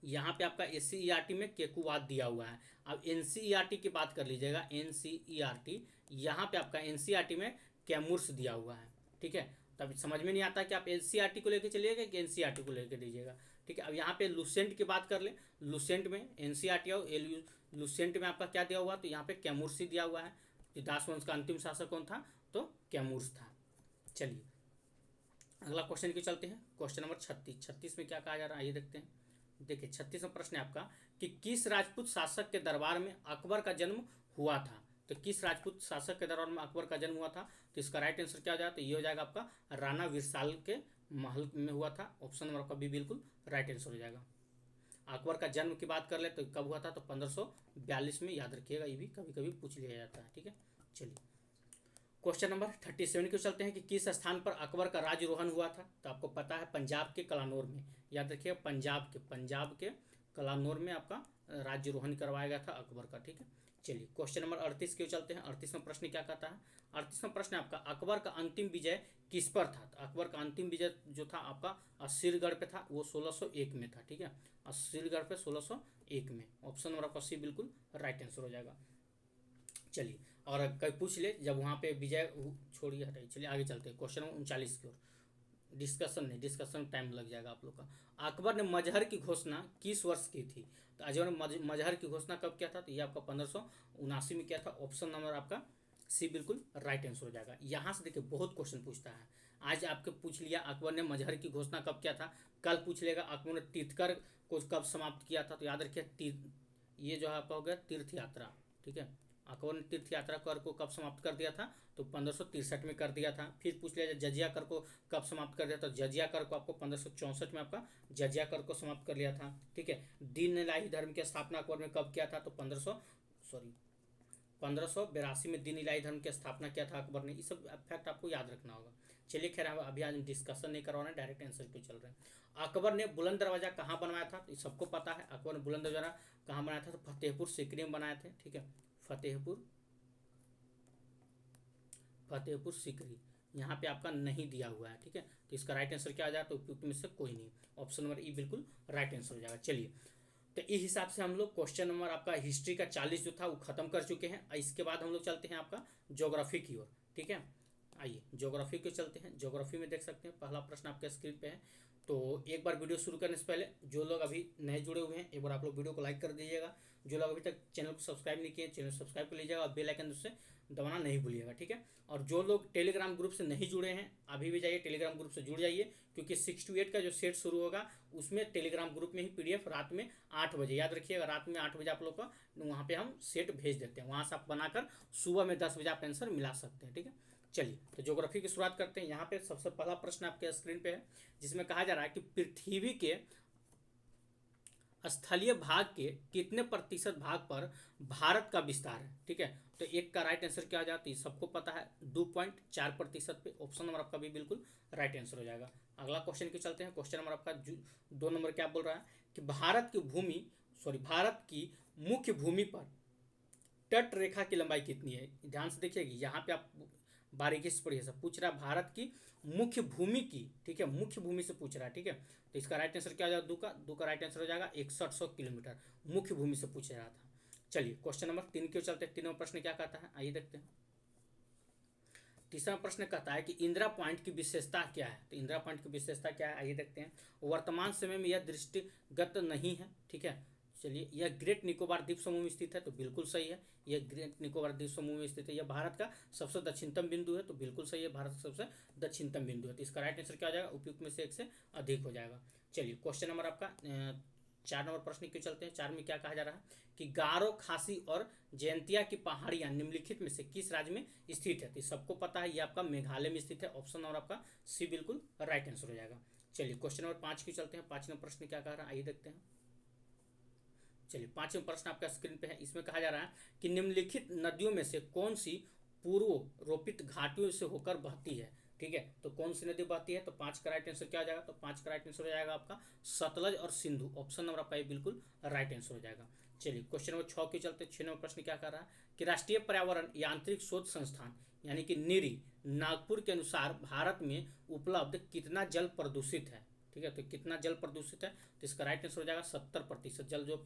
यहाँ पे आपका एससीईआरटी में केकुवाद दिया हुआ है। अब एनसीईआरटी की बात कर लीजिएगा, एनसीईआरटी यहाँ पे आपका एनसीईआरटी में कैमूर्स दिया हुआ है, ठीक है। तब समझ में नहीं आता कि आप एनसीईआरटी को लेकर चलिएगा कि एनसीईआरटी को लेकर दीजिएगा, ठीक है। अब यहाँ पे लुसेंट की बात कर ले, लुसेंट में एनसीईआरटी और लुसेंट में आपका क्या दिया हुआ? तो यहाँ पे कैमूर्स ही दिया हुआ है। दास वंश का अंतिम शासक कौन था? तो कैमूर्स था। चलिए अगला क्वेश्चन की चलते हैं। क्वेश्चन नंबर 36 में क्या कहा जा रहा है ये देखते हैं। देखिए 36वां प्रश्न है आपका कि किस राजपूत शासक के दरबार में अकबर का जन्म हुआ था? तो किस राजपूत शासक के दरबार में अकबर का जन्म हुआ था? तो इसका राइट आंसर क्या हो जाएगा? तो ये हो जाएगा आपका राणा विरसाल के महल में हुआ था। ऑप्शन नंबर आपका बी बिल्कुल राइट आंसर हो जाएगा। अकबर का जन्म की बात कर ले तो कब हुआ था? तो 1542 में, याद रखिएगा, ये भी कभी कभी पूछ लिया जाता है, ठीक है। चलिए क्वेश्चन नंबर 37 को चलते हैं कि किस स्थान पर अकबर का राज्यरोहण हुआ था? तो आपको पता है पंजाब के कलानौर में, याद रखिए पंजाब के कलानौर में आपका राज्यरोहण करवाया गया था अकबर का, ठीक है। चलिए क्वेश्चन नंबर 38 के चलते हैं। 38वां प्रश्न क्या कहता है? 38वां प्रश्न आपका अकबर का अंतिम विजय किस पर था? तो अकबर का अंतिम विजय जो था आपका अस्सीरगढ़ पे था, वो 1601 में था, ठीक है। अस्सीरगढ़ पे 1601 में। ऑप्शन नंबर आपका सी बिल्कुल राइट आंसर हो जाएगा। चलिए और कई पूछ ले जब वहाँ पे विजय, छोड़िए हटाइए, चलिए आगे चलते हैं क्वेश्चन नंबर 39 की ओर। डिस्कशन टाइम लग जाएगा आप लोग का। अकबर ने मजहर की घोषणा किस वर्ष की थी? तो अकबर ने मजहर की घोषणा कब किया था? तो ये आपका 1579 में किया था। ऑप्शन नंबर आपका सी बिल्कुल राइट आंसर हो जाएगा। यहाँ से देखिए बहुत क्वेश्चन पूछता है। आज आपके पूछ लिया अकबर ने मजहर की घोषणा कब किया था, कल पूछ लेगा अकबर ने तीर्थकर को कब समाप्त किया था। तो याद रखिए ये जो है आपका हो गया तीर्थ यात्रा, ठीक है। अकबर ने तीर्थ यात्रा कर को कब समाप्त कर दिया था? तो 1563 में कर दिया था। फिर पूछ लिया जजिया कर को कब समाप्त कर दिया? तो जजिया कर को आपको 1564 में आपका जजिया कर को समाप्त कर लिया था, ठीक है। दीन इलाही धर्म की स्थापना अकबर ने कब किया था? तो 1582 में दीन इलाही धर्म की स्थापना किया था अकबर ने। ये सब फैक्ट आपको याद रखना होगा। चलिए खैर अभी आज डिस्कशन नहीं करवा रहे हैं, डायरेक्ट आंसर पे चल रहे हैं। अकबर ने बुलंद दरवाजा कहाँ बनवाया था? तो सबको पता है अकबर ने बुलंद दरवाजा कहाँ बनाया था? तो फतेहपुर सीकरी में बनाए थे, ठीक है। फतेहपुर सीकरी यहाँ पे आपका नहीं दिया हुआ है, ठीक है। तो इसका राइट आंसर क्या आ जाए? तो उपयुक्त में से कोई नहीं। ऑप्शन नंबर ई बिल्कुल राइट आंसर हो जाएगा। चलिए तो इस हिसाब से हम लोग क्वेश्चन नंबर आपका हिस्ट्री का 40 जो था वो खत्म कर चुके हैं। इसके बाद हम लोग चलते हैं आपका ज्योग्राफी की ओर। ठीक है, आइए ज्योग्राफी को चलते हैं। ज्योग्राफी में देख सकते हैं पहला प्रश्न आपके स्क्रीन पे है। तो एक बार वीडियो शुरू करने से पहले जो लोग अभी नए जुड़े हुए हैं, एक बार आप लोग वीडियो को लाइक कर दीजिएगा। जो लोग अभी तक चैनल को सब्सक्राइब नहीं किए, चैनल सब्सक्राइब कर लीजिएगा और बेल आइकन उससे दबाना नहीं भूलिएगा। ठीक है, और जो लोग टेलीग्राम ग्रुप से नहीं जुड़े हैं अभी भी जाइए टेलीग्राम ग्रुप से जुड़ जाइए, क्योंकि 6 to 8 का जो सेट शुरू होगा उसमें टेलीग्राम ग्रुप में ही पीडीएफ रात में 8 बजे, याद रखिएगा रात में 8 बजे आप लोग का वहाँ पे हम सेट भेज देते हैं। वहाँ से आप बनाकर सुबह में 10 बजे आप आंसर मिला सकते हैं। ठीक है, चलिए तो ज्योग्राफी की शुरुआत करते हैं। यहाँ पे सबसे पहला प्रश्न आपके स्क्रीन पे है, जिसमें कहा जा रहा है कि पृथ्वी के स्थलीय भाग के कितने प्रतिशत भाग पर भारत का विस्तार है। ठीक है, तो एक का राइट आंसर क्या हो जाता है, सबको पता है 2.4% पे। ऑप्शन नंबर आपका भी बिल्कुल राइट आंसर हो जाएगा। अगला क्वेश्चन की चलते हैं। क्वेश्चन नंबर आपका 2 नंबर क्या बोल रहा है कि भारत की मुख्य भूमि पर तट रेखा की लंबाई कितनी है। ध्यान से देखिएगा, यहाँ पे आप बारीकी से पढ़िए। सब पूछ रहा है भारत की मुख्य भूमि की, ठीक है, मुख्य भूमि से पूछ रहा है। ठीक है, तो इसका राइट आंसर क्या हो जाएगा, दो का राइट आंसर हो जाएगा 6100 किलोमीटर। मुख्य भूमि से पूछ रहा था। चलिए क्वेश्चन नंबर 3 क्यों चलते हैं। 3वां प्रश्न क्या कहता है, आइए देखते हैं। तीसरा प्रश्न कहता है कि इंदिरा पॉइंट की विशेषता क्या है। तो इंदिरा पॉइंट की विशेषता क्या है, आइए देखते हैं। वर्तमान समय में यह दृष्टिगत नहीं है। ठीक है, चलिए यह ग्रेट निकोबार द्वीप समूह में स्थित है, तो बिल्कुल सही है। यह ग्रेट निकोबार द्वीप समूह में स्थित है। यह भारत का सबसे दक्षिणतम बिंदु है, तो बिल्कुल सही है, भारत का सबसे दक्षिणतम बिंदु है। तो इसका राइट आंसर क्या हो जाएगा, उपयुक्त में से एक से अधिक हो जाएगा। चलिए क्वेश्चन नंबर आपका 4 नंबर प्रश्न क्यों चलते हैं। 4 में क्या कहा जा रहा है कि गारो, खासी और जयंतिया की पहाड़ियां निम्नलिखित में से किस राज्य में स्थित है। तो सबको पता है ये आपका मेघालय में स्थित है। ऑप्शन नंबर आपका सी बिल्कुल राइट आंसर हो जाएगा। चलिए क्वेश्चन नंबर 5 की चलते हैं। 5वां प्रश्न क्या कह रहा है, आइए देखते हैं। चलिए 5वां प्रश्न आपका स्क्रीन पे है। इसमें कहा जा रहा है कि निम्नलिखित नदियों में से कौन सी पूर्व रोपित घाटियों से होकर बहती है। ठीक है, तो कौन सी नदी बहती है, तो 5 का राइट आंसर क्या हो जाएगा, तो 5 का राइट आंसर हो जाएगा आपका सतलज और सिंधु। ऑप्शन नंबर आपका ये बिल्कुल राइट आंसर हो जाएगा। चलिए क्वेश्चन नंबर 6 के चलते। 6 नंबर प्रश्न क्या कर रहा है कि राष्ट्रीय पर्यावरण यांत्रिक शोध संस्थान यानी कि नीरी नागपुर के अनुसार भारत में उपलब्ध कितना जल प्रदूषित है। ठीक है, तो कितना जल प्रदूषित है, तो इसका राइट आंसर हो जाएगा 70% जल जो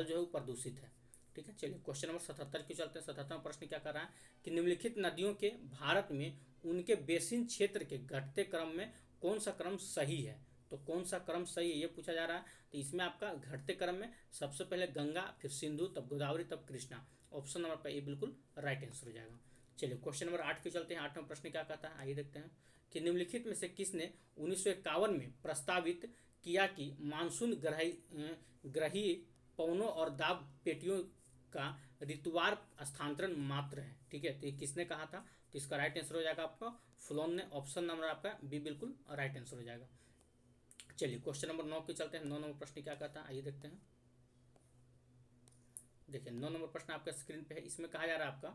है वो प्रदूषित है। ठीक है, चलिए क्वेश्चन नंबर 77 के चलते हैं। 77वां प्रश्न क्या कर रहा है कि निम्नलिखित नदियों के भारत में उनके बेसिन क्षेत्र के घटते क्रम में कौन सा क्रम सही है। तो कौन सा क्रम सही है ये पूछा जा रहा है। तो इसमें आपका घटते क्रम में सबसे पहले गंगा, फिर सिंधु, तब गोदावरी, तब कृष्णा। ऑप्शन नंबर पर ये बिल्कुल राइट आंसर हो जाएगा। चलिए क्वेश्चन नंबर 8 के चलते हैं। 8वां प्रश्न क्या कहता है, आइए देखते हैं कि निम्नलिखित में से किसने 1951 में प्रस्तावित किया कि मानसून ग्रही पवनों और दाब पेटियों का ऋतुवार स्थानांतरण मात्र है। ठीक है, तो ये किसने कहा था, तो इसका राइट आंसर हो जाएगा आपका फ्लोन ने। ऑप्शन नंबर आपका बी बिल्कुल राइट आंसर हो जाएगा। चलिए क्वेश्चन नंबर 9 के चलते हैं। 9 नंबर प्रश्न क्या कहता है, आइए देखते हैं। देखिए 9 नंबर प्रश्न आपका स्क्रीन पे है। इसमें कहा जा रहा है आपका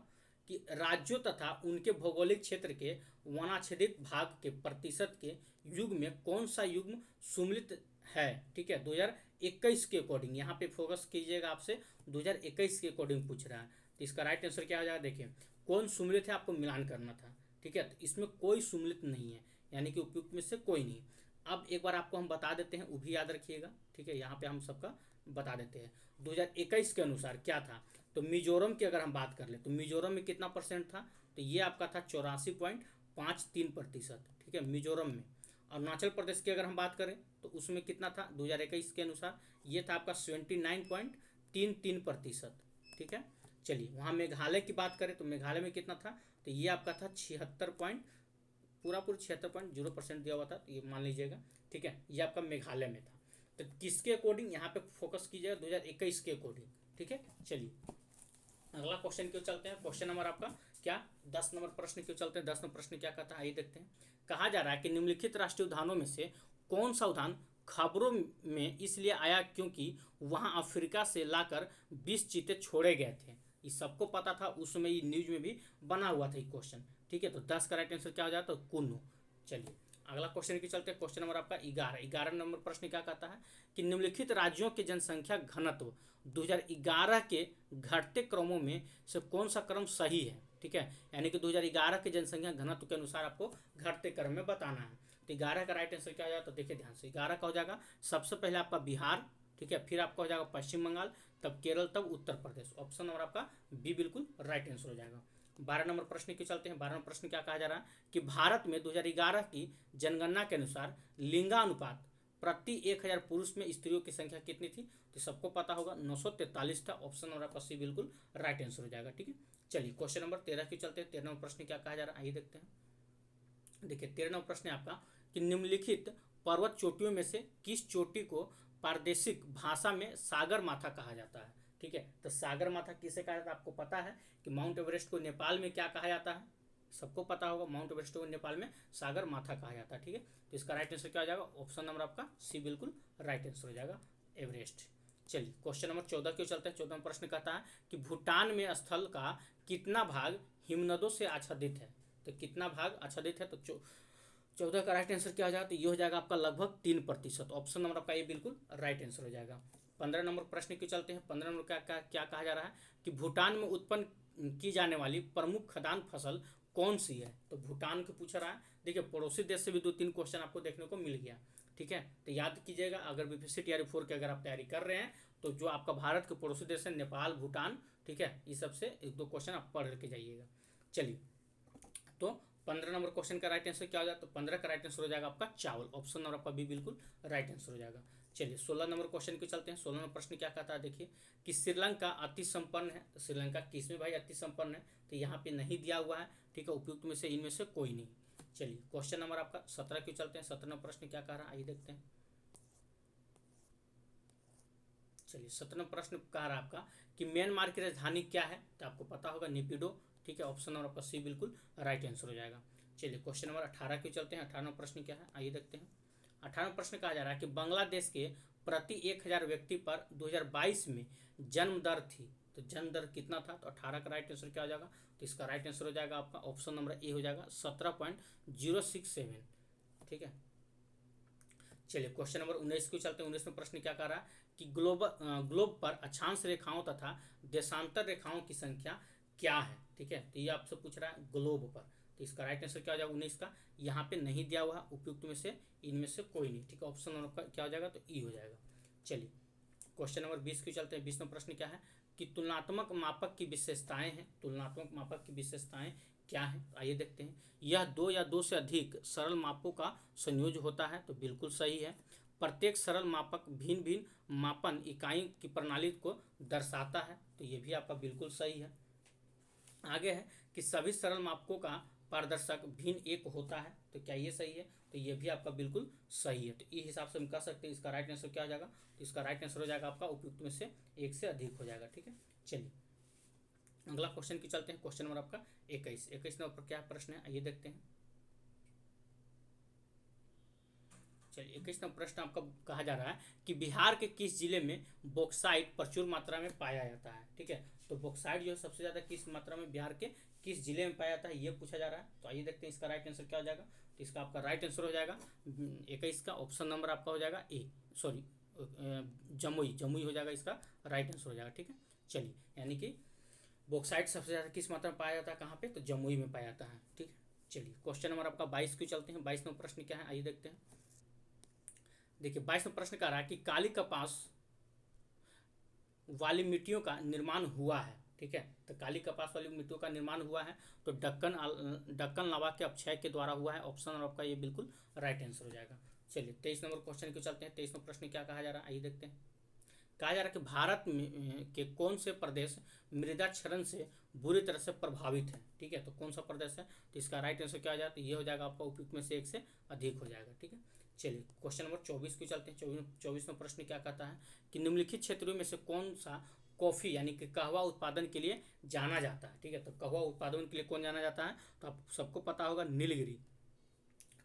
कि राज्यों तथा उनके भौगोलिक क्षेत्र के वनाच्छेदित भाग के प्रतिशत के युग में कौन सा युग्म सुमिलित है। ठीक है, 2021 के अकॉर्डिंग यहाँ पे फोकस कीजिएगा, आपसे 2021 के अकॉर्डिंग पूछ रहा है। तो इसका राइट आंसर क्या हो जाएगा, देखिए कौन सुमिलित है आपको मिलान करना था। ठीक है, तो इसमें कोई सुमिलित नहीं है, यानी कि उपयुक्त में से कोई नहीं। अब एक बार आपको हम बता देते हैं, वो भी याद रखिएगा। ठीक है, यहाँ पे हम सबका बता देते हैं। 2021 के अनुसार क्या था, तो मिजोरम की अगर हम बात कर ले तो मिजोरम में कितना परसेंट था, तो ये आपका था 84.53%। ठीक है, मिजोरम में। अरुणाचल प्रदेश की अगर हम बात करें तो उसमें कितना था 2021 के अनुसार, ये था आपका 79.33%। ठीक है, चलिए वहाँ मेघालय की बात करें तो मेघालय में कितना था, तो ये आपका था 76.0% दिया हुआ था, तो ये मान लीजिएगा। ठीक है, ये आपका मेघालय में था। तो किसके अकॉर्डिंग यहाँ पे फोकस कीजिएगा, 2021 के अकॉर्डिंग। ठीक है, चलिए अगला क्वेश्चन क्यों चलते हैं। क्वेश्चन नंबर आपका क्या 10 नंबर प्रश्न क्यों चलते हैं। 10 नंबर प्रश्न क्या कहता है, आइए देखते हैं। कहा जा रहा है कि निम्नलिखित राष्ट्रीय उद्यानों में से कौन सा उद्यान खबरों में इसलिए आया क्योंकि वहां अफ्रीका से लाकर 20 चीते छोड़े गए थे। ये सबको पता था, उस समय ये न्यूज में भी बना हुआ था ये क्वेश्चन। ठीक है, तो 10 का राइट आंसर क्या हो जाता है, कुन्नू। चलिए अगला क्वेश्चन की चलते हैं। क्वेश्चन नंबर आपका 11 नंबर प्रश्न क्या कहता है कि निम्नलिखित राज्यों के जनसंख्या घनत्व 2011 के घटते क्रमों में से कौन सा क्रम सही है। ठीक है, यानी कि 2011 के जनसंख्या घनत्व के अनुसार आपको घटते क्रम में बताना है। तो 11 का राइट आंसर क्या हो जाएगा, तो देखिए ध्यान से 11 का हो जाएगा सबसे पहले आपका बिहार, ठीक है। फिर आपका हो जाएगा पश्चिम बंगाल, तब केरल, तब उत्तर प्रदेश। ऑप्शन नंबर आपका बी बिल्कुल राइट आंसर हो जाएगा। 12 नंबर प्रश्न की चलते हैं। 12 नंबर प्रश्न क्या कहा जा रहा है कि भारत में 2011 की जनगणना के अनुसार लिंगानुपात प्रति 1000 पुरुष में स्त्रियों की संख्या कितनी थी? तो सबको पता होगा 943 था। ऑप्शन नंबर आपका सी बिल्कुल राइट आंसर हो जाएगा, ठीक है। चलिए क्वेश्चन नंबर 13 की चलते हैं। 13 नंबर प्रश्न क्या कहा जा रहा है, आइए देखते हैं। देखिए 13 नंबर प्रश्न है आपका कि निम्नलिखित पर्वत चोटियों में से किस चोटी को प्रादेशिक भाषा में सागर माथा कहा जाता है? ठीक है, तो सागर माथा किसे कहा जाता है आपको पता है कि माउंट एवरेस्ट को नेपाल में क्या कहा जाता है? सबको पता होगा, माउंट एवरेस्ट को नेपाल में सागर माथा कहा जाता है, ठीक है। तो इसका राइट आंसर क्या हो जाएगा? ऑप्शन नंबर आपका सी बिल्कुल राइट आंसर हो जाएगा, एवरेस्ट। चलिए क्वेश्चन नंबर 14 क्यों चलते हैं। 14 प्रश्न कहता है कि भूटान में स्थल का कितना भाग हिमनदों से आच्छादित है? तो कितना भाग आच्छादित है? तो 14 का राइट आंसर क्या हो जाएगा? तो ये हो जाएगा आपका लगभग 3%। ऑप्शन नंबर आपका ये बिल्कुल राइट आंसर हो जाएगा। 15 नंबर प्रश्न की चलते हैं। 15 नंबर क्या कहा जा रहा है कि भूटान में उत्पन्न की जाने वाली प्रमुख खदान फसल कौन सी है? तो भूटान को पूछ रहा है। देखिए पड़ोसी देश से भी 2-3 क्वेश्चन आपको देखने को मिल गया, ठीक है। तो याद कीजिएगा, अगर बीपीएससी टीआरई 4 की अगर आप तैयारी कर रहे हैं तो जो आपका भारत के पड़ोसी देश है नेपाल, भूटान, ठीक है, इस सबसे 1-2 क्वेश्चन आप पढ़ के जाइएगा। चलिए तो 15 नंबर क्वेश्चन का राइट आंसर क्या हो जाएगा? तो 15 का राइट आंसर हो जाएगा आपका चावल। ऑप्शन नंबर आपका भी बिल्कुल राइट आंसर हो जाएगा। चलिए 16 नंबर क्वेश्चन के चलते हैं। 16 नंबर प्रश्न क्या कहता है, देखिए कि श्रीलंका अति संपन्न है। तो श्रीलंका किसमें भाई अति संपन्न है? तो यहाँ पे नहीं दिया हुआ है, ठीक है। उपयुक्त में से इनमें से कोई नहीं। चलिए क्वेश्चन नंबर आपका 17 क्यों चलते हैं। 17 नंबर प्रश्न क्या कह रहा है, आइए देखते हैं। चलिए 17 प्रश्न कह रहा है आपका कि म्यांमार की राजधानी क्या है? तो आपको पता होगा नेपिडो, ठीक है। ऑप्शन नंबर आपका सी बिल्कुल राइट आंसर हो जाएगा। चलिए क्वेश्चन नंबर 18 क्यों चलते हैं। 18 प्रश्न क्या है, आइए देखते हैं। 18 प्रश्न कहा जा रहा है कि बांग्लादेश के प्रति 1000 व्यक्ति पर 2022 में जन्म दर थी। तो जन्म दर कितना था? तो 18 का राइट आंसर क्या हो जाएगा? तो इसका राइट आंसर हो जाएगा आपका ऑप्शन नंबर ए हो जाएगा 17.067, ठीक है। चलिए क्वेश्चन नंबर 19 को चलते हैं। 19 में प्रश्न क्या कह रहा है कि ग्लोब पर अक्षांश रेखाओं तथा देशांतर रेखाओं की संख्या क्या है? ठीक है, तो ये आपसे पूछ रहा है ग्लोब पर। तो इसका राइट आंसर क्या हो जाएगा 19 का? यहाँ पे नहीं दिया हुआ उपयुक्त में से इनमें से कोई नहीं, ठीक है। ऑप्शन नंबर क्या हो जाएगा? तो ई हो जाएगा। चलिए क्वेश्चन नंबर 20 को चलते हैं। 20 में प्रश्न क्या है कि तुलनात्मक मापक की विशेषताएं हैं। तुलनात्मक मापक की विशेषताएं क्या है? आइए देखते हैं। यह 2 या 2 से अधिक सरल मापों का संयोजन होता है। तो बिल्कुल सही है। प्रत्येक सरल मापक भिन्न भिन्न मापन इकाई की प्रणाली को दर्शाता है। तो ये भी आपका बिल्कुल सही है। आगे है कि सभी सरल मापकों का पारदर्शक भिन्न एक होता है। तो क्या ये सही है? तो ये भी आपका बिल्कुल सही है। तो इस हिसाब से हम कह सकते हैं इसका राइट आंसर क्या हो जाएगा? तो इसका राइट आंसर हो जाएगा आपका उपयुक्त में से एक से अधिक हो जाएगा, ठीक है। चलिए अगला क्वेश्चन की चलते हैं। क्वेश्चन नंबर आपका 21। 21 नंबर पर क्या प्रश्न है, आइए देखते हैं। चलिए 21 नंबर प्रश्न आपका कहा जा रहा है कि बिहार के किस जिले में बॉक्साइट प्रचुर मात्रा में पाया जाता है? ठीक है, तो बॉक्साइट जो है सबसे ज़्यादा किस मात्रा में बिहार के किस जिले में पाया जाता है, ये पूछा जा रहा है। तो आइए देखते हैं इसका राइट आंसर क्या हो जाएगा। तो इसका आपका राइट आंसर हो जाएगा 21 का ऑप्शन नंबर आपका हो जाएगा ए, सॉरी जमुई हो जाएगा, इसका राइट आंसर हो जाएगा, ठीक है। चलिए यानी कि बॉक्साइट सबसे ज़्यादा किस मात्रा में पाया जाता है, कहाँ पे? तो जमुई में पाया जाता है, ठीक है। चलिए क्वेश्चन नंबर आपका 22 क्यों चलते हैं। 22 नंबर प्रश्न क्या है, आइए देखते हैं। देखिए 22 में प्रश्न कर रहा है कि काली कपास वाली मिट्टियों का निर्माण हुआ है, ठीक है। तो काली कपास वाली मिट्टियों का निर्माण हुआ है तो दक्कन लावा के अपक्षय के द्वारा हुआ है। ऑप्शन नंबर आपका ये बिल्कुल राइट आंसर हो जाएगा। चलिए 23 नंबर क्वेश्चन को चलते हैं। 23 नंबर प्रश्न क्या कहा जा रहा है, आइए देखते हैं। कहा जा रहा है कि भारत में के कौन से प्रदेश मृदा क्षरण से बुरी तरह से प्रभावित है, ठीक है। तो कौन सा प्रदेश है? तो इसका राइट आंसर क्या हो जाएगा? तो ये हो जाएगा आपका उपयुक्त में से एक से अधिक हो जाएगा, ठीक है। चलिए क्वेश्चन नंबर 24 को चलते हैं। 24 में प्रश्न क्या कहता है कि निम्नलिखित क्षेत्रों में से कौन सा कॉफ़ी यानी कि कहवा उत्पादन के लिए जाना जाता है, ठीक है। तो कहवा उत्पादन के लिए कौन जाना जाता है? तो आप सबको पता होगा नीलगिरी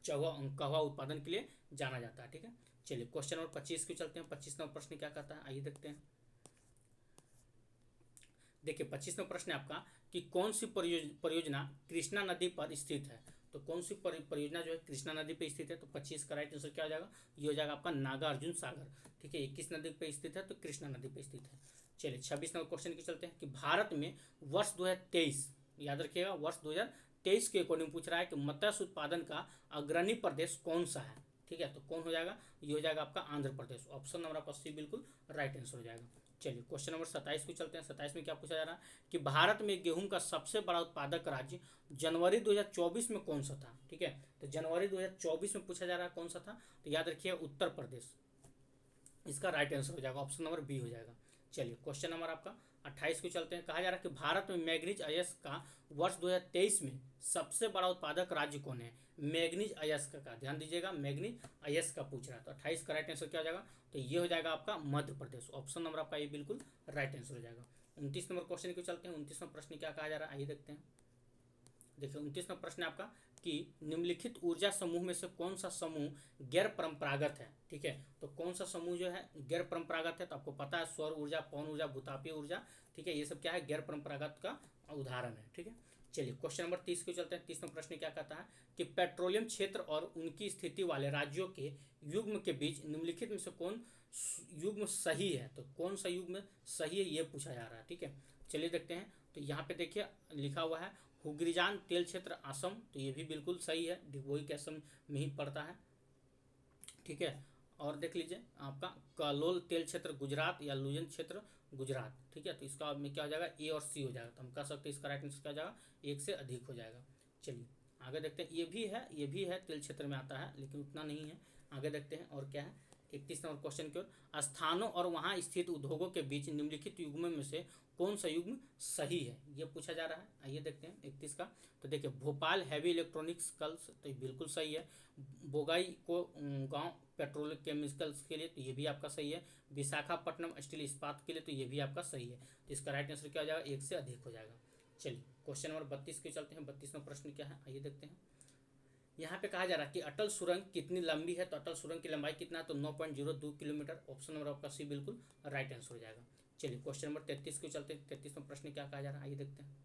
कहवा उत्पादन के लिए जाना जाता है, ठीक है। चलिए क्वेश्चन नंबर 25 को चलते हैं। 25 नंबर प्रश्न क्या कहता है, आइए देखते हैं। देखिए 25 नंबर प्रश्न है आपका कि कौन सी परियोजना कृष्णा नदी पर स्थित है। तो कौन सी परियोजना जो है कृष्णा नदी पर स्थित है? तो 25 का राइट आंसर क्या हो जाएगा? ये हो जाएगा आपका नागार्जुन सागर, ठीक है। ये किस नदी पर स्थित है? तो कृष्णा नदी पर स्थित है। चलिए 26 नंबर क्वेश्चन की चलते हैं कि भारत में वर्ष 2023, याद रखिएगा वर्ष 2023 के अकॉर्डिंग पूछ रहा है कि मत्स्य उत्पादन का अग्रणी प्रदेश कौन सा है, ठीक है, तो कौन हो जाएगा, ये हो जाएगा आपका आंध्र प्रदेश। ऑप्शन नंबर आपका सी बिल्कुल राइट आंसर हो जाएगा। चलिए क्वेश्चन नंबर 27 को चलते हैं। 27 में क्या पूछा जा रहा है कि भारत में गेहूं का सबसे बड़ा उत्पादक राज्य जनवरी 2024 में कौन सा था। ठीक है, तो जनवरी 2024 में पूछा जा रहा है कौन सा था, तो याद रखिए उत्तर प्रदेश इसका राइट आंसर हो जाएगा। ऑप्शन नंबर बी हो जाएगा। चलिए क्वेश्चन नंबर आपका 28 को चलते हैं। कहा जा रहा है कि भारत में मैग्नीज अयस्क का वर्ष 2023 में सबसे बड़ा उत्पादक राज्य कौन है। मैग्नीज अयस्क का ध्यान दीजिएगा, मैग्नीज अयस्क का पूछ रहा है, तो 28 का राइट आंसर क्या हो जाएगा, तो ये हो जाएगा आपका मध्य प्रदेश। ऑप्शन नंबर आपका ये बिल्कुल राइट आंसर हो जाएगा। 29 नंबर क्वेश्चन को चलते हैं। 29वां प्रश्न क्या कहा जा रहा है, आइए देखते हैं। देखिए 29वां प्रश्न आपका कि निम्नलिखित ऊर्जा समूह में से कौन सा समूह गैर परंपरागत है। ठीक है, तो कौन सा समूह जो है गैर परंपरागत है, तो आपको पता है सौर ऊर्जा, पवन ऊर्जा, भूतापीय ऊर्जा। ठीक है, ये सब क्या है, गैर परंपरागत का उदाहरण है। ठीक है, चलिए क्वेश्चन नंबर 30 को चलते हैं। 30वां प्रश्न क्या कहता है कि पेट्रोलियम क्षेत्र और उनकी स्थिति वाले राज्यों के युग्म के बीच निम्नलिखित में से कौन युग्म सही है, तो कौन सा युग्म सही है ये पूछा जा रहा है। ठीक है, चलिए देखते हैं। तो यहाँ पे देखिए लिखा हुआ है हुग्रिजान तेल क्षेत्र असम, तो ये भी बिल्कुल सही है, डिगबोई के असम में ही पड़ता है। ठीक है, और देख लीजिए आपका कलोल तेल क्षेत्र गुजरात या लुजन क्षेत्र गुजरात। ठीक है, तो इसका में क्या हो जाएगा, ए और सी हो जाएगा, तो हम कह सकते हैं इसका राइट आंसर क्या हो जाएगा, एक से अधिक हो जाएगा। चलिए आगे देखते हैं। ये भी है तेल क्षेत्र में आता है, लेकिन उतना नहीं है। आगे देखते हैं और क्या है। 31 नंबर क्वेश्चन की ओर, स्थानों और वहाँ स्थित उद्योगों के बीच निम्नलिखित युग्म में से कौन सा युग्म सही है, ये पूछा जा रहा है। आइए देखते हैं 31 का। तो देखिए भोपाल हैवी इलेक्ट्रॉनिक्स कल्स, तो ये बिल्कुल सही है। बोगाई को गांव पेट्रोल केमिकल्स के लिए, तो ये भी आपका सही है। विशाखापट्टनम स्टील इस्पात के लिए, तो ये भी आपका सही है। तो इसका राइट आंसर क्या हो जाएगा, एक से अधिक हो जाएगा। चलिए क्वेश्चन नंबर 32 के चलते हैं। 32वां प्रश्न क्या है, आइए देखते हैं। यहाँ पे कहा जा रहा है कि अटल सुरंग कितनी लंबी है, तो अटल सुरंग की लंबाई कितना है, तो 9.02 किलोमीटर। ऑप्शन नंबर आपका सी बिल्कुल राइट आंसर हो जाएगा। चलिए क्वेश्चन नंबर 33 को चलते हैं। 33वां प्रश्न क्या कहा जा रहा है, आइए देखते हैं।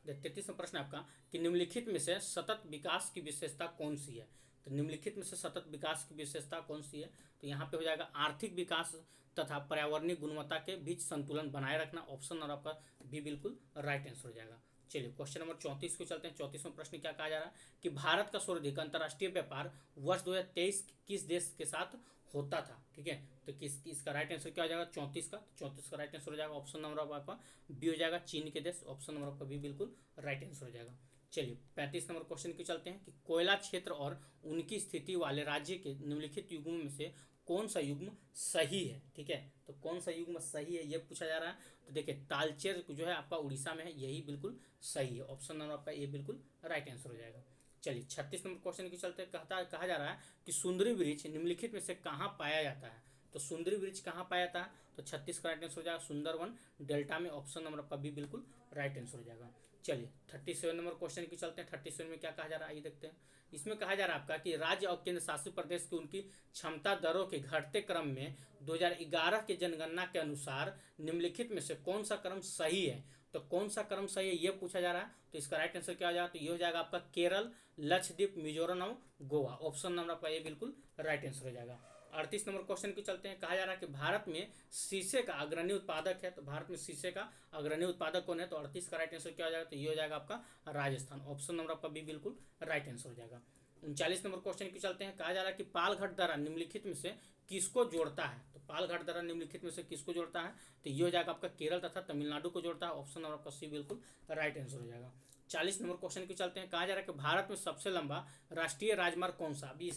33वां प्रश्न आपका कि निम्नलिखित में से सतत विकास की विशेषता कौन सी है, तो निम्नलिखित में से सतत विकास की विशेषता कौन सी है, तो यहाँ पे हो जाएगा आर्थिक विकास तथा पर्यावरणीय गुणवत्ता के बीच संतुलन बनाए रखना। ऑप्शन नंबर आपका भी बिल्कुल राइट आंसर हो जाएगा। चलिए क्वेश्चन नंबर 34 को चलते हैं। 34वां प्रश्न क्या कहा जा रहा है कि भारत का सर्वाधिक अंतर्राष्ट्रीय व्यापार वर्ष 2023 किस देश के साथ होता था। ठीक है, तो इसका राइट आंसर क्या हो जाएगा, 34 का। 34 का राइट आंसर हो जाएगा ऑप्शन नंबर आपका बी हो जाएगा, चीन के देश। ऑप्शन नंबर आपका बी बिल्कुल राइट आंसर हो जाएगा। चलिए 35 नंबर क्वेश्चन की चलते हैं कि कोयला क्षेत्र और उनकी स्थिति वाले राज्य के निम्नलिखित युग्मों में से कौन सा युग्म सही है। ठीक है, तो कौन सा युग्म सही है ये पूछा जा रहा है। तो देखिए तालचेर जो है आपका उड़ीसा में है, यही बिल्कुल सही है। ऑप्शन नंबर आपका ये बिल्कुल राइट आंसर हो जाएगा। चलिए 36 नंबर क्वेश्चन की चलते कहा जा रहा है कि सुंदरी वृक्ष निम्नलिखित में से कहाँ पाया जाता है, तो सुंदरी वृक्ष कहाँ पाया जाता है, तो 36 का राइट आंसर हो जाएगा सुंदरवन डेल्टा में। ऑप्शन नंबर आपका भी बिल्कुल राइट आंसर हो जाएगा। चलिए 37 नंबर क्वेश्चन की चलते हैं। 37 में क्या कहा जा रहा है, आइए देखते हैं। इसमें कहा जा रहा है आपका कि राज्य और केंद्र शासित प्रदेश की उनकी क्षमता दरों के घटते क्रम में 2011 के जनगणना के अनुसार निम्नलिखित में से कौन सा क्रम सही है, तो कौन सा क्रम सही है ये पूछा जा रहा है। तो इसका राइट आंसर क्या हो जाएगा, तो ये हो जाएगा आपका केरल, लक्षद्वीप, मिजोरम और गोवा। ऑप्शन नंबर आपका ये बिल्कुल राइट आंसर हो जाएगा। 38 नंबर क्वेश्चन की चलते हैं। कहा जा रहा है कि भारत में शीशे का अग्रणी उत्पादक है, तो भारत में शीशे का अग्रणी उत्पादक कौन है, तो 38 का राइट आंसर क्या हो जाएगा, तो ये हो जाएगा आपका राजस्थान। ऑप्शन नंबर आपका भी बिल्कुल राइट आंसर हो जाएगा। 39 नंबर क्वेश्चन की चलते हैं। कहा जा रहा है कि पालघाट दर्रा निम्नलिखित में से किसको जोड़ता है, तो पालघाट दर्रा निम्नलिखित में से किसको जोड़ता है, तो ये हो जाएगा आपका केरल तथा तमिलनाडु को जोड़ता है। ऑप्शन नंबर आपका सी बिल्कुल राइट आंसर हो जाएगा। 40 नंबर क्वेश्चन की चलते हैं। कहा जा रहा है कि भारत में सबसे लंबा राष्ट्रीय राजमार्ग कौन सा, अभी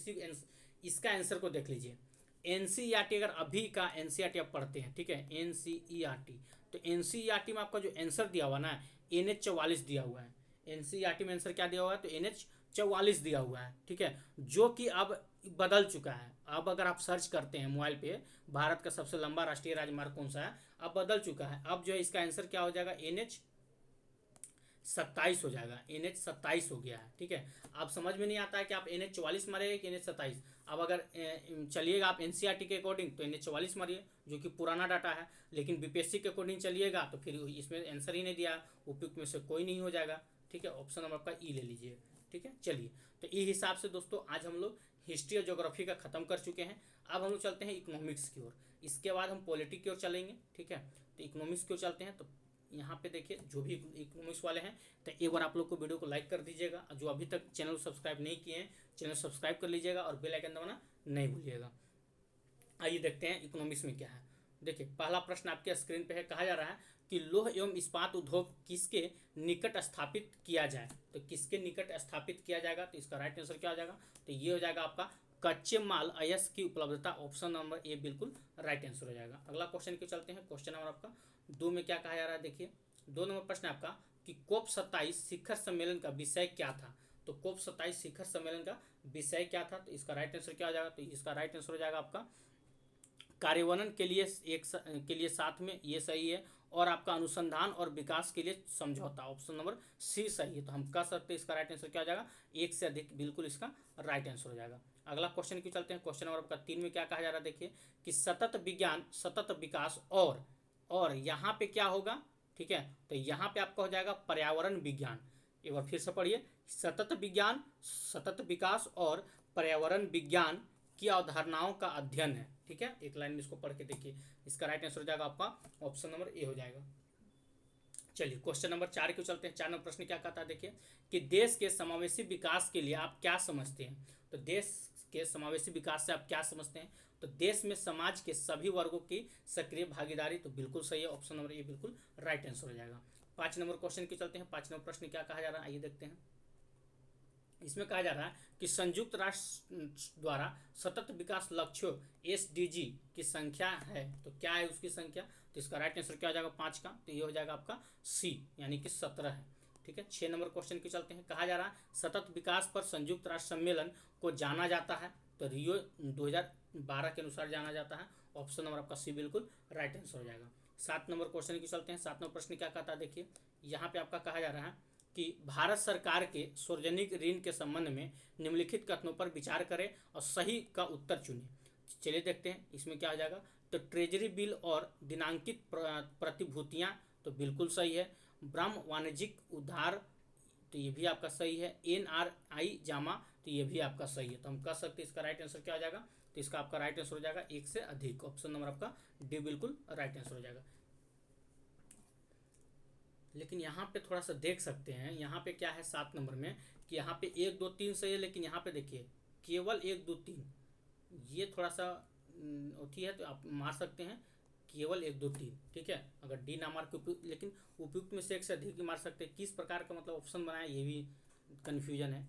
इसका आंसर को देख लीजिए। एनसीईआरटी, अगर अभी का एनसीईआरटी आप पढ़ते हैं, ठीक है, एनसीईआरटी, तो एनसीईआरटी में आपका जो आंसर दिया हुआ ना NH44 दिया हुआ है। एनसीईआरटी में आंसर क्या दिया हुआ है, तो NH44 दिया हुआ है। ठीक है, जो कि अब बदल चुका है। अब अगर आप सर्च करते हैं मोबाइल पे भारत का सबसे लंबा राष्ट्रीय राजमार्ग कौन सा है, अब बदल चुका है। अब जो है इसका आंसर क्या हो जाएगा, NH27 हो जाएगा। NH27 हो गया है। ठीक है, आप समझ में नहीं आता है कि आप NH44 मारिएगा कि NH27। अब अगर चलिएगा आप एनसीईआरटी के अकॉर्डिंग तो NH44 मारिए, जो कि पुराना डाटा है। लेकिन बीपीएससी के अकॉर्डिंग चलिएगा तो फिर इसमें आंसर ही नहीं दिया, उपयुक्त में से कोई नहीं हो जाएगा। ठीक है, ऑप्शन नंबर आपका ई ले लीजिए। ठीक है, चलिए तो इस हिसाब से दोस्तों आज हम लोग हिस्ट्री और ज्योग्राफी का खत्म कर चुके हैं। अब हम लोग चलते हैं इकोनॉमिक्स की ओर, इसके बाद हम पॉलिटिक्स की ओर चलेंगे। ठीक है, तो इकोनॉमिक्स की ओर चलते हैं। तो यहाँ पे देखिए जो भी इकोनॉमिक्स वाले हैं तो एक बार आप लोग को वीडियो को लाइक कर दीजिएगा, जो अभी तक चैनल को सब्सक्राइब नहीं किए हैं चैनल सब्सक्राइब कर लीजिएगा और बेल आइकन दबाना नहीं भूलिएगा। आइए देखते हैं इकोनॉमिक्स में क्या है। देखिए पहला प्रश्न आपके स्क्रीन पे है, कहा जा रहा है कि लौह एवं इस्पात उद्योग किसके निकट स्थापित किया जाए। तो किसके निकट स्थापित किया जाएगा, तो इसका राइट आंसर क्या हो जाएगा, तो ये हो जाएगा आपका कच्चे माल अयस्क की उपलब्धता, ऑप्शन नंबर ए बिल्कुल राइट आंसर हो जाएगा। अगला क्वेश्चन की चलते हैं, क्वेश्चन नंबर आपका 2 में क्या कहा जा रहा है। देखिए 2 नंबर प्रश्न आपका कि कोप 27 शिखर सम्मेलन का विषय क्या था। तो कोप 27 शिखर सम्मेलन का विषय क्या था, तो इसका राइट आंसर क्या हो जाएगा, तो इसका राइट आंसर हो जाएगा आपका कार्यान्वयन के लिए के लिए साथ में, ये सही है, और आपका अनुसंधान और विकास के लिए समझौता, ऑप्शन नंबर सी सही है। तो हम कह सकते हैं इसका राइट आंसर क्या हो जाएगा, एक से अधिक, बिल्कुल इसका राइट आंसर हो जाएगा। अगला क्वेश्चन की चलते हैं, क्वेश्चन नंबर आपका 3 में क्या कहा जा रहा है। देखिए कि सतत विज्ञान, सतत विकास और यहाँ पे क्या होगा, ठीक है, तो यहाँ पे आपका हो जाएगा पर्यावरण विज्ञान। एक बार फिर से पढ़िए, सतत विज्ञान, सतत विकास और पर्यावरण विज्ञान की अवधारणाओं का अध्ययन है। ठीक है, एक लाइन में इसको पढ़ के देखिए, इसका राइट आंसर हो जाएगा आपका ऑप्शन नंबर ए हो जाएगा। चलिए क्वेश्चन नंबर 4 को चलते हैं। 4 नंबर प्रश्न क्या कहता है, देखिए कि देश के समावेशी विकास के लिए आप क्या समझते हैं। तो देश के समावेशी विकास से आप क्या समझते हैं, तो देश में समाज के सभी वर्गों की सक्रिय भागीदारी, तो बिल्कुल सही है, ऑप्शन नंबर ए बिल्कुल राइट आंसर हो जाएगा। 5 नंबर क्वेश्चन की चलते हैं। 5 नंबर प्रश्न क्या कहा जा रहा है, आइए देखते हैं। इसमें कहा जा रहा है कि संयुक्त राष्ट्र द्वारा सतत विकास लक्ष्यों SDG की संख्या है, तो क्या है उसकी संख्या, तो इसका राइट आंसर क्या हो जाएगा 5 का, तो ये हो जाएगा आपका सी, यानी कि 17 है। ठीक है, 6 नंबर क्वेश्चन की चलते हैं। कहा जा रहा है सतत विकास पर संयुक्त राष्ट्र सम्मेलन को जाना जाता है, तो रियो 2012 के अनुसार जाना जाता है, ऑप्शन नंबर आपका सी बिल्कुल राइट आंसर हो जाएगा। 7 नंबर क्वेश्चन की चलते हैं। 7 नंबर प्रश्न क्या कहता है, देखिए यहाँ पे आपका कहा जा रहा है कि भारत सरकार के सार्वजनिक ऋण के संबंध में निम्नलिखित कथनों पर विचार करें और सही का उत्तर चुनें। चलिए देखते हैं इसमें क्या आ जाएगा, तो ट्रेजरी बिल और दिनांकित प्रतिभूतियां, तो बिल्कुल सही है। ब्रह्म वाणिज्यिक उधार, तो ये भी आपका सही है। NRI जामा, तो ये भी आपका सही है। तो हम कह सकते हैं इसका राइट आंसर क्या हो जाएगा, तो इसका आपका राइट आंसर हो जाएगा एक से अधिक, ऑप्शन नंबर आपका डी बिल्कुल राइट आंसर हो जाएगा। लेकिन यहाँ पे थोड़ा सा देख सकते हैं, यहाँ पे क्या है 7 नंबर में कि यहाँ पे 1 2 3 सही है, लेकिन यहाँ पे देखिए केवल 1 2 3, ये थोड़ा सा होती है, तो आप मार सकते हैं केवल 1 2 3। ठीक है, अगर डी ना मार के उपयुक्त, लेकिन उपयुक्त में से एक से अधिक मार सकते हैं। किस प्रकार का मतलब ऑप्शन बनाया, ये भी कन्फ्यूजन है।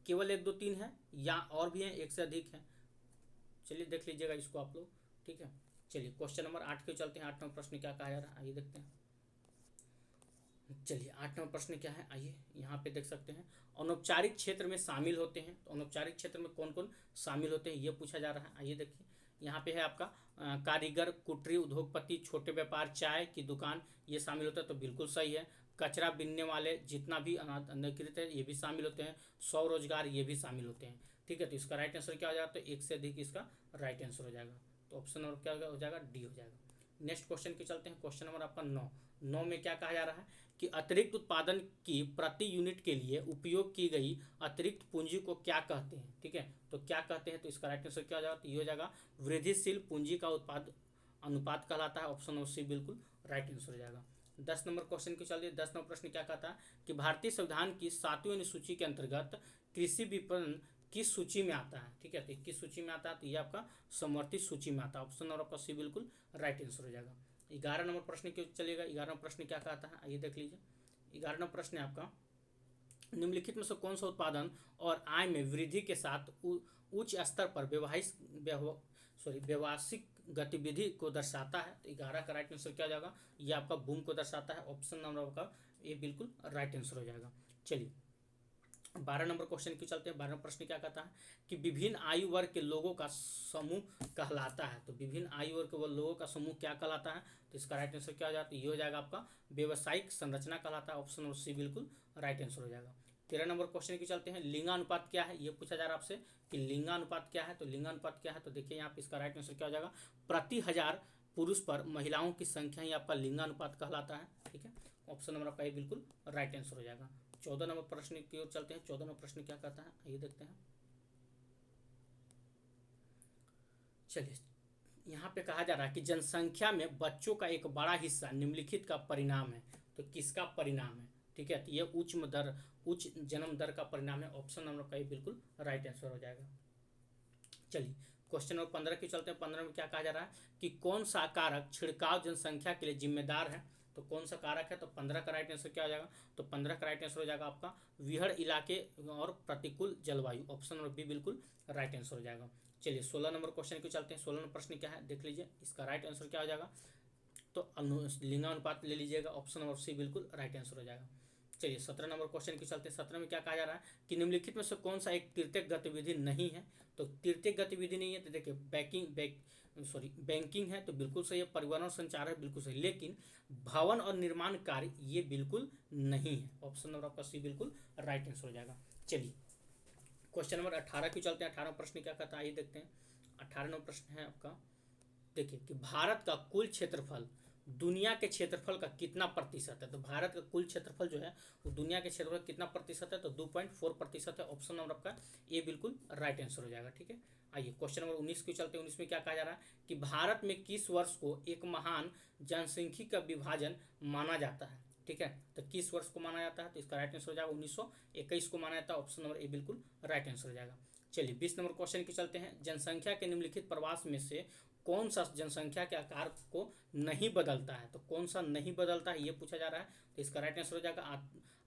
केवल 1 2 3 है या और भी है, एक से अधिक है, चलिए देख लीजिएगा इसको आप लोग। ठीक है, चलिए क्वेश्चन नंबर 8 के चलते हैं। 8 नंबर प्रश्न क्या कहा जा रहा है, आइए देखते हैं। चलिए 8 नंबर प्रश्न क्या है, आइए यहाँ पे देख सकते हैं। अनौपचारिक क्षेत्र में शामिल होते हैं, तो अनौपचारिक क्षेत्र में कौन कौन शामिल होते हैं ये पूछा जा रहा है। आइए देखिए यहाँ पे है आपका कारीगर, कुटीर उद्योगपति, छोटे व्यापार, चाय की दुकान, ये शामिल होता है, तो बिल्कुल सही है। कचरा बीनने वाले जितना भी अनाधिकृत है ये भी शामिल होते हैं। स्वरोजगार ये भी शामिल होते हैं। ठीक है, तो इसका राइट आंसर क्या हो जाएगा, तो एक से अधिक इसका राइट आंसर हो जाएगा, तो ऑप्शन नंबर क्या हो जाएगा, डी हो जाएगा। नेक्स्ट क्वेश्चन की चलते हैं। क्वेश्चन नंबर आपका 9 में क्या कहा जा रहा है कि अतिरिक्त उत्पादन की प्रति यूनिट के लिए उपयोग की गई अतिरिक्त पूंजी को क्या कहते हैं। ठीक है, तो क्या कहते हैं, तो इसका राइट आंसर क्या हो जाएगा, तो ये हो जाएगा वृद्धिशील पूंजी का उत्पाद अनुपात कहलाता है, ऑप्शन नंबर सी बिल्कुल राइट आंसर हो जाएगा। 10 नंबर क्वेश्चन की चलिए। 10 नंबर प्रश्न क्या कहता है कि भारतीय संविधान की 7वीं अनुसूची के अंतर्गत कृषि विपणन किस सूची में आता है। ठीक है, तो किस सूची में आता है, तो ये आपका समवर्ती सूची में आता है, ऑप्शन नंबर आपका सी बिल्कुल राइट आंसर हो जाएगा। 11 नंबर प्रश्न क्यों चलेगा। 11 प्रश्न क्या कहता है, आइए देख लीजिए। 11 नंबर प्रश्न है आपका निम्नलिखित में से कौन सा उत्पादन और आय में वृद्धि के साथ उच्च स्तर पर व्यवसायिक गतिविधि को दर्शाता है, तो 11 का राइट आंसर क्या हो जाएगा, ये आपका बूम को दर्शाता है, ऑप्शन नंबर आपका ये बिल्कुल राइट आंसर हो जाएगा। चलिए 12 नंबर क्वेश्चन की चलते हैं। 12 प्रश्न क्या कहता है कि विभिन्न आयु वर्ग के लोगों का समूह कहलाता है, तो विभिन्न आयु वर्ग के लोगों का समूह क्या कहलाता है, तो इसका राइट आंसर क्या हो जाता है, ये हो जाएगा आपका व्यवसायिक संरचना कहलाता है, ऑप्शन नंबर सी बिल्कुल राइट आंसर हो जाएगा। 13 नंबर क्वेश्चन की चलते हैं। लिंगानुपात क्या है, ये पूछा जा रहा है आपसे कि लिंगानुपात क्या है, तो लिंगानुपात क्या है, तो देखिए यहाँ पे इसका राइट आंसर क्या हो जाएगा, प्रति 1000 पुरुष पर महिलाओं की संख्या ही आपका लिंगानुपात कहलाता है। ठीक है, ऑप्शन नंबर आपका ये बिल्कुल राइट आंसर हो जाएगा। 14 नंबर प्रश्न की ओर चलते हैं। 14 नंबर प्रश्न क्या कहता है, आइए देखते हैं। चलिए यहाँ पे कहा जा रहा है कि जनसंख्या में बच्चों का एक बड़ा हिस्सा निम्नलिखित का परिणाम है, तो किसका परिणाम है, ठीक है। तो ये उच्च जन्म दर का परिणाम है। ऑप्शन नंबर का ये बिल्कुल राइट आंसर हो जाएगा। चलिए क्वेश्चन नंबर 15 की चलते हैं। 15 में क्या कहा जा रहा है कि कौन सा कारक छिड़काव जनसंख्या के लिए जिम्मेदार है। तो कौन सा कारक है, तो 15 का राइट आंसर क्या हो जाएगा, तो 15 का राइट आंसर हो जाएगा आपका विहड़ इलाके और प्रतिकूल जलवायु। ऑप्शन नंबर बी बिल्कुल राइट आंसर हो जाएगा। चलिए 16 नंबर क्वेश्चन की चलते हैं। 16 नंबर प्रश्न क्या है देख लीजिए, इसका राइट आंसर क्या हो जाएगा, तो लिंगानुपात ले लीजिएगा। ऑप्शन नंबर सी बिल्कुल राइट आंसर हो जाएगा। चलिए 17 नंबर क्वेश्चन की चलते हैं। 17 में क्या कहा जा रहा है कि निम्नलिखित में से कौन सा एक तृतीयक गतिविधि नहीं है। तो तृतीयक गतिविधि नहीं है तो देखिए बैंकिंग है, तो बिल्कुल सही है। परिवहन और संचार है, बिल्कुल सही। लेकिन भवन और निर्माण कार्य ये बिल्कुल नहीं है। ऑप्शन नंबर आपका सी बिल्कुल राइट आंसर हो जाएगा। चलिए क्वेश्चन नंबर 18 की चलते हैं। 18 प्रश्न क्या कहता है आइए देखते हैं। 18 नंबर प्रश्न है आपका, देखिए कि भारत का कुल क्षेत्रफल दुनिया के क्षेत्रफल का कितना प्रतिशत है। तो भारत का कुल क्षेत्रफल जो है वो दुनिया के क्षेत्रफल का कितना प्रतिशत है, तो 2.4% है। ऑप्शन नंबर आपका ये बिल्कुल राइट आंसर हो जाएगा, ठीक है। आइए क्वेश्चन नंबर 19 की चलते हैं। 19 में क्या कहा जा रहा है कि भारत में किस वर्ष को एक महान जनसांख्यिकी का विभाजन माना जाता है, ठीक है। तो किस वर्ष को माना जाता है, तो इसका राइट आंसर हो जाएगा 1921 को माना जाता है। ऑप्शन नंबर ए बिल्कुल राइट आंसर हो जाएगा। चलिए 20 नंबर क्वेश्चन की चलते हैं। जनसंख्या के निम्नलिखित प्रवास में से कौन सा जनसंख्या के आकार को नहीं बदलता है। तो कौन सा नहीं बदलता है ये पूछा जा रहा है। तो इसका राइट आंसर हो जाएगा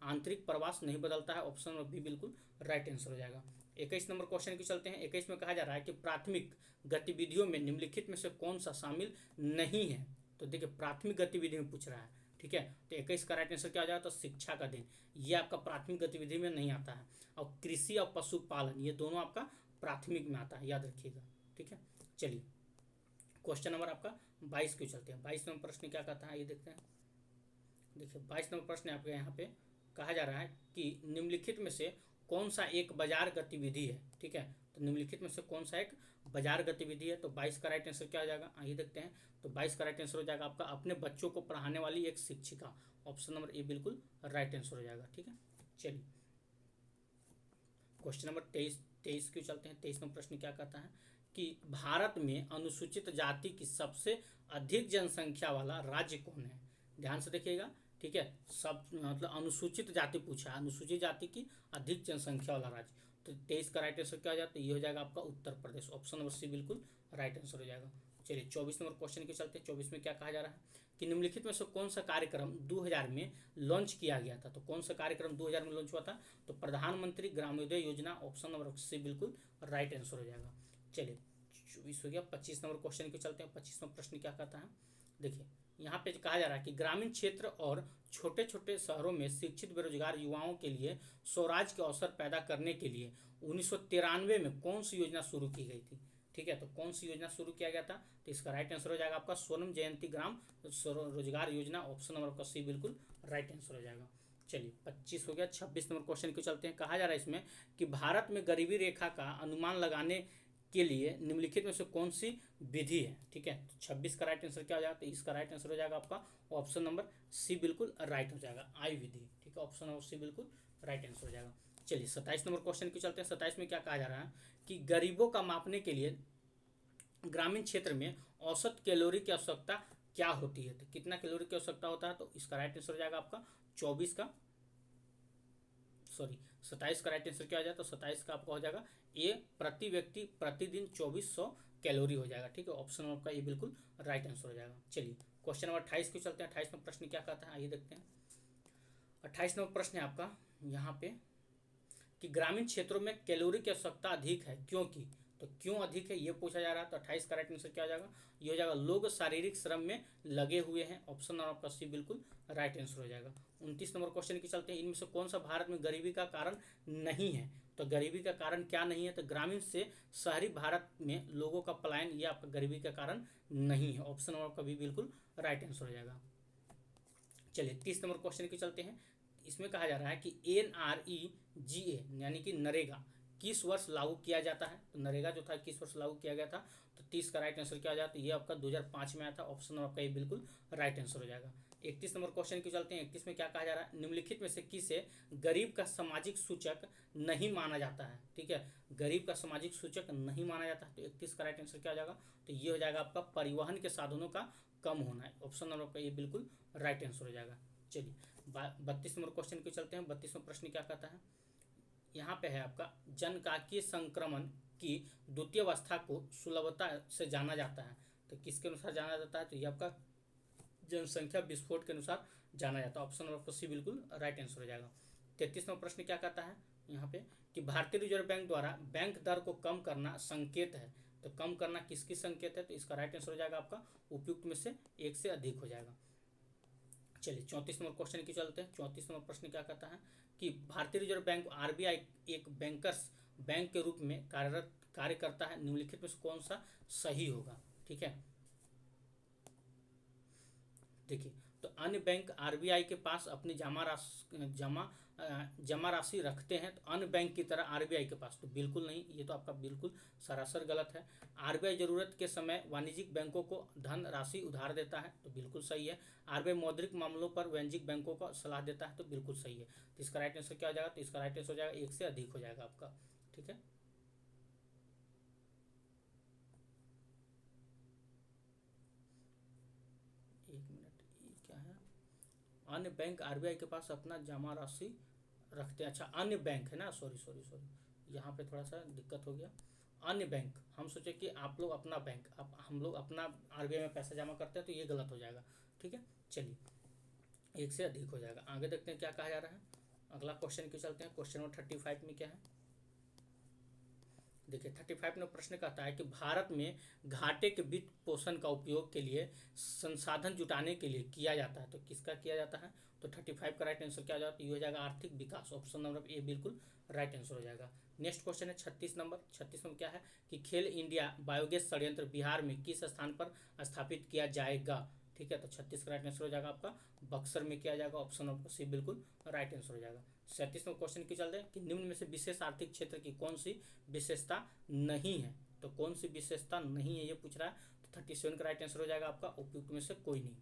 आंतरिक प्रवास नहीं बदलता है। ऑप्शन नंबर बी बिल्कुल राइट आंसर हो जाएगा। 21 नंबर क्वेश्चन की चलते हैं। 21 में कहा जा रहा है कि प्राथमिक गतिविधियों में निम्नलिखित में से कौन सा शामिल नहीं है। तो देखिए प्राथमिक गतिविधि में पूछ रहा है, ठीक है। तो 21 का राइट आंसर क्या हो जाएगा, तो शिक्षा का दिन, ये आपका प्राथमिक गतिविधि में नहीं आता है। और कृषि और पशुपालन ये दोनों आपका प्राथमिक में आता है, याद रखिएगा, ठीक है। चलिए क्वेश्चन नंबर आपका 22 क्यों चलते हैं। 22 नंबर प्रश्न क्या कहता है ये देखते हैं। देखिए 22 नंबर प्रश्न आपके यहाँ पे कहा जा रहा है कि निम्नलिखित में से कौन सा एक बाजार गतिविधि है, ठीक है। तो निम्नलिखित में से कौन सा एक बाजार गतिविधि है। तो 22 का राइट आंसर क्या हो जाएगा आइए देखते हैं। तो 22 का राइट आंसर हो जाएगा आपका अपने बच्चों को पढ़ाने वाली एक शिक्षिका। ऑप्शन नंबर ए बिल्कुल राइट आंसर हो जाएगा, ठीक है। चलिए क्वेश्चन नंबर 23 क्यों चलते हैं। 23 नंबर प्रश्न क्या कहता है कि भारत में अनुसूचित जाति की सबसे अधिक जनसंख्या वाला राज्य कौन है। ध्यान से देखिएगा, ठीक है। सब मतलब अनुसूचित जाति पूछा है, अनुसूचित जाति की अधिक जनसंख्या वाला राज्य। तो 23 का राइट आंसर क्या हो जाता है, तो ये हो जाएगा आपका Uttar Pradesh. Option number C बिल्कुल राइट आंसर हो जाएगा। चलिए 24 नंबर क्वेश्चन के चलते हैं। 24 में क्या कहा जा रहा है कि निम्नलिखित में से कौन सा कार्यक्रम 2000 में लॉन्च किया गया था। तो कौन सा कार्यक्रम 2000 में लॉन्च हुआ था, तो प्रधानमंत्री ग्रामोदय योजना। ऑप्शन नंबर सी बिल्कुल राइट आंसर हो जाएगा। चलिए 24 हो गया। 25 नंबर क्वेश्चन के चलते हैं। 25 नंबर प्रश्न क्या कहता है, देखिए यहाँ पे कहा जा रहा है कि ग्रामीण क्षेत्र और छोटे छोटे शहरों में शिक्षित बेरोजगार युवाओं के लिए स्वराज के अवसर पैदा करने के लिए 1993 में कौन सी योजना शुरू की गई थी, ठीक है। तो कौन सी योजना शुरू किया गया था, तो इसका राइट आंसर हो जाएगा आपका स्वर्ण जयंती ग्राम रोजगार योजना। ऑप्शन नंबर आपका सी बिल्कुल राइट आंसर हो जाएगा। चलिए 25 हो गया। 26 नंबर क्वेश्चन को चलते हैं। कहा जा रहा है इसमें कि भारत में गरीबी रेखा का अनुमान लगाने के लिए निम्नलिखित में से कौन सी विधि है, ठीक है। तो 26 का राइट आंसर क्या हो जाएगा, तो इसका राइट आंसर हो जाएगा आपका ऑप्शन नंबर सी बिल्कुल राइट हो जाएगा, आई विधि, ठीक है। ऑप्शन नंबर सी बिल्कुल राइट आंसर हो जाएगा। चलिए 27 नंबर क्वेश्चन की चलते हैं। 27 में क्या कहा जा रहा है कि गरीबों का मापने के लिए ग्रामीण क्षेत्र में औसत कैलोरी की आवश्यकता क्या होती है। तो कितना कैलोरी की आवश्यकता होता है, तो इसका राइट आंसर हो जाएगा आपका 27 का राइट आंसर क्या हो जाएगा, तो 27 का आपका हो जाएगा ए प्रति व्यक्ति प्रतिदिन 2400 कैलोरी हो जाएगा, ठीक है। ऑप्शन आपका ये बिल्कुल राइट आंसर हो जाएगा। चलिए क्वेश्चन नंबर 28 को चलते हैं। 28 नंबर प्रश्न क्या कहता है आइए देखते हैं। 28 नंबर प्रश्न है आपका यहाँ पे कि ग्रामीण क्षेत्रों में कैलोरी की आवश्यकता अधिक है क्योंकि, तो क्यों अधिक है ये पूछा जा रहा है। तो 28 का राइट आंसर क्या हो जाएगा, ये हो जाएगा लोग शारीरिक श्रम में लगे हुए हैं। ऑप्शन नंबर आपका सी बिल्कुल राइट आंसर हो जाएगा। 29 नंबर क्वेश्चन की चलते हैं। इनमें से कौन सा भारत में गरीबी का कारण नहीं है। तो गरीबी का कारण क्या नहीं है, तो ग्रामीण से शहरी भारत में लोगों का पलायन ये आपका गरीबी का कारण नहीं है। ऑप्शन नंबर आपका भी बिल्कुल राइट आंसर हो जाएगा। चलिए 30 नंबर क्वेश्चन की चलते हैं। इसमें कहा जा रहा है कि NREGA यानी कि नरेगा किस वर्ष लागू किया जाता है। तो नरेगा जो था किस वर्ष लागू किया गया था। तो 30 का राइट आंसर क्या हो जाता है, ये आपका 2005 में आया था। ऑप्शन आपका ये बिल्कुल राइट आंसर हो जाएगा। 31 नंबर क्वेश्चन की चलते हैं। 31 में क्या कहा जा रहा है, निम्नलिखित में से किसे गरीब का सामाजिक सूचक नहीं माना जाता है, ठीक है। गरीब का सामाजिक सूचक नहीं माना जाता है। तो 31 का राइट आंसर क्या हो जाएगा, तो ये हो जाएगा आपका परिवहन के साधनों का कम होना है। ऑप्शन नंबर आपका ये बिल्कुल राइट आंसर हो जाएगा। चलिए 32 नंबर क्वेश्चन को चलते हैं। 32वां प्रश्न क्या कहता है, यहाँ पे है आपका जनकाकीय संक्रमण की द्वितीय अवस्था को सुलभता से जाना जाता है। तो किसके अनुसार जाना जाता है, तो ये आपका जनसंख्या विस्फोट के अनुसार जाना जाता है। ऑप्शन नंबर सी बिल्कुल राइट आंसर हो जाएगा। 33वां प्रश्न क्या कहता है यहाँ पे कि भारतीय रिजर्व बैंक द्वारा बैंक दर को कम करना संकेत है। तो कम करना किसकी संकेत है, तो इसका राइट आंसर हो जाएगा आपका उपयुक्त में से एक से अधिक हो जाएगा। चलिए 34 नंबर क्वेश्चन की चलते हैं। 34 नंबर प्रश्न क्या कहता है कि भारतीय रिजर्व बैंक आरबीआई एक बैंकर्स बैंक के रूप में कार्य करता है, निम्नलिखित में से कौन सा सही होगा। ठीक है, देखिए तो अन्य बैंक आरबीआई के पास अपनी जमा राशि रखते हैं, तो अन्य बैंक की तरह आरबीआई के पास तो बिल्कुल नहीं, ये तो आपका बिल्कुल सरासर गलत है। आरबीआई जरूरत के समय वाणिज्यिक बैंकों को धन राशि उधार देता है, तो बिल्कुल सही है। आरबीआई मौद्रिक मामलों पर वाणिज्यिक बैंकों को सलाह देता है, तो बिल्कुल सही है। तो इसका राइट आंसर क्या हो जाएगा, तो इसका राइट आंसर हो जाएगा एक से अधिक हो जाएगा आपका। ठीक है, एक मिनट, ये क्या है, अन्य बैंक आरबीआई के पास अपना जमा राशि रखते हैं। अच्छा अन्य बैंक है ना, सॉरी सॉरी सॉरी, यहाँ पे थोड़ा सा दिक्कत हो गया। अन्य बैंक, हम सोचे कि आप लोग अपना बैंक, अब हम लोग अपना आरबीआई में पैसा जमा करते हैं, तो ये गलत हो जाएगा। ठीक है, चलिए एक से अधिक हो जाएगा। आगे देखते हैं क्या कहा जा रहा है। अगला क्वेश्चन की चलते हैं। क्वेश्चन नंबर 35 में क्या है, देखिए 35 में प्रश्न कहता है कि भारत में घाटे के वित्त पोषण का उपयोग के लिए संसाधन जुटाने के लिए किया जाता है। तो किसका किया जाता है, तो 35 का राइट आंसर क्या हो जाएगा, तो ये हो जाएगा आर्थिक विकास। ऑप्शन नंबर ए बिल्कुल राइट आंसर हो जाएगा। नेक्स्ट क्वेश्चन है 36 नंबर। 36 में क्या है कि खेल इंडिया बायोगैस संयंत्र बिहार में किस स्थान पर स्थापित किया जाएगा। ठीक है, तो 36 का राइट आंसर हो जाएगा आपका बक्सर में किया जाएगा। ऑप्शन नंबर सी बिल्कुल राइट आंसर हो जाएगा। 37वें क्वेश्चन की चलते हैं कि निम्न में से विशेष आर्थिक क्षेत्र की कौन सी विशेषता नहीं है। तो कौन सी विशेषता नहीं है ये पूछ रहा है, तो 37 का राइट आंसर हो जाएगा आपका उपयुक्त में से कोई नहीं।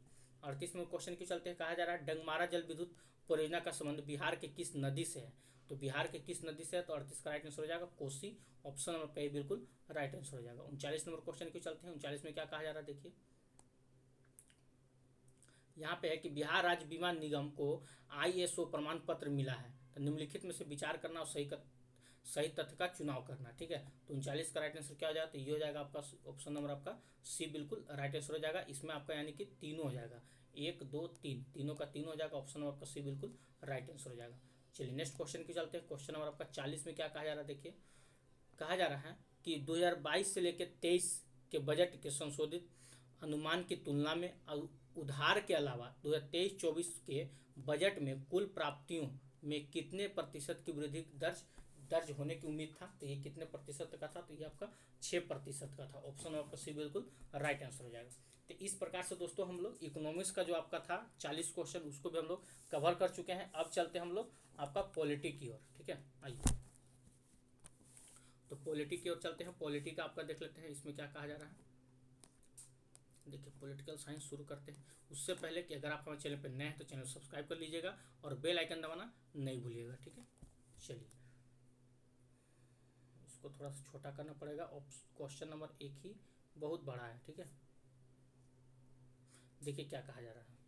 38वें क्वेश्चन की चलते हैं, कहा जा रहा है डंगमारा जल विद्युत परियोजना का संबंध बिहार के किस नदी से है। तो बिहार के किस नदी से है, तो 38 का राइट आंसर हो जाएगा कोसी। ऑप्शन नंबर पे बिल्कुल राइट आंसर हो जाएगा। 39 नंबर क्वेश्चन की चलते हैं। 39 में क्या कहा जा रहा है, देखिए यहाँ पे है कि बिहार राज्य बीमा निगम को आईएसओ प्रमाण पत्र मिला है। तो निम्नलिखित में से विचार करना और सही तथ्य का चुनाव करना। ठीक है, तो 39 का राइट आंसर क्या हो जाएगा, तो ये हो जाएगा आपका ऑप्शन नंबर आपका सी बिल्कुल राइट आंसर हो जाएगा। इसमें आपका यानी कि तीनों हो जाएगा, 1 2 3, तीनों का तीनों हो जाएगा। ऑप्शन नंबर आपका सी बिल्कुल राइट आंसर हो जाएगा। चलिए नेक्स्ट क्वेश्चन की चलते हैं। क्वेश्चन नंबर आपका 40 में क्या कहा जा रहा है, देखिए कहा जा रहा है कि 2022 से लेकर 23 के बजट के संशोधित अनुमान की तुलना में उधार के अलावा 2023-24 के बजट में कुल प्राप्तियों में कितने प्रतिशत की वृद्धि दर्ज होने की उम्मीद था। तो ये कितने प्रतिशत का था, तो ये आपका 6% का था। ऑप्शन आपका सी बिल्कुल राइट आंसर हो जाएगा। तो इस प्रकार से दोस्तों हम लोग इकोनॉमिक्स का जो आपका था 40 क्वेश्चन, उसको भी हम लोग कवर कर चुके हैं। अब चलते हैं हम लोग आपका पॉलिटी की ओर। ठीक है, आइए तो पॉलिटी की ओर चलते हैं। पॉलिटी का आपका देख लेते हैं, इसमें क्या कहा जा रहा है। देखिए पॉलिटिकल साइंस शुरू करते हैं। उससे पहले कि अगर आप हमारे चैनल पर नए हैं तो चैनल सब्सक्राइब कर लीजिएगा और बेल आइकन दबाना नहीं भूलिएगा। ठीक है, चलिए इसको थोड़ा सा छोटा करना पड़ेगा। क्वेश्चन नंबर 1 ही बहुत बड़ा है। ठीक है, देखिए क्या कहा जा रहा है।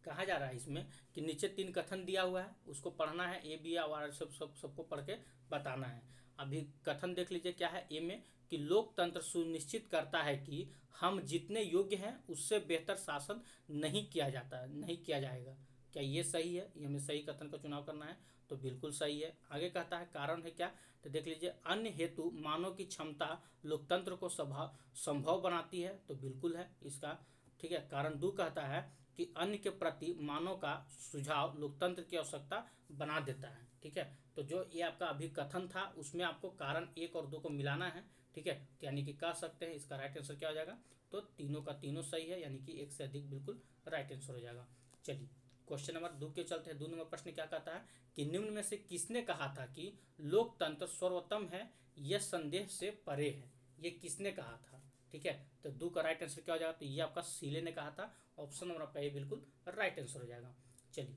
कहा जा रहा है इसमें कि नीचे 3 कथन दिया हुआ है, उसको पढ़ना है। ए बी और सबको पढ़ के बताना है। अभी कथन देख लीजिए क्या है। ए में कि लोकतंत्र सुनिश्चित करता है कि हम जितने योग्य हैं उससे बेहतर शासन नहीं किया जाएगा। क्या ये सही है, ये हमें सही कथन का चुनाव करना है, तो बिल्कुल सही है। आगे कहता है कारण है क्या, तो देख लीजिए अन्य हेतु मानव की क्षमता लोकतंत्र को संभव बनाती है, तो बिल्कुल है इसका। ठीक है, कारण 2 कहता है कि अन्य के प्रति मानव का सुझाव लोकतंत्र की आवश्यकता बना देता है। ठीक है, तो जो ये आपका अभी कथन था उसमें आपको कारण 1 और 2 को मिलाना है। ठीक है, यानी कि कह सकते हैं इसका राइट आंसर क्या हो जाएगा, तो तीनों का तीनों सही है, यानी कि 1 से अधिक बिल्कुल राइट आंसर हो जाएगा। चलिए क्वेश्चन नंबर 2 के चलते हैं। 2 नंबर प्रश्न क्या कहता है कि निम्न में से किसने कहा था कि लोकतंत्र सर्वोत्तम है, यह संदेह से परे है। ये किसने कहा था। ठीक है, तो 2 का राइट आंसर क्या हो जाएगा, तो ये आपका सीले ने कहा था। ऑप्शन नंबर आपका ये बिल्कुल राइट आंसर हो जाएगा। चलिए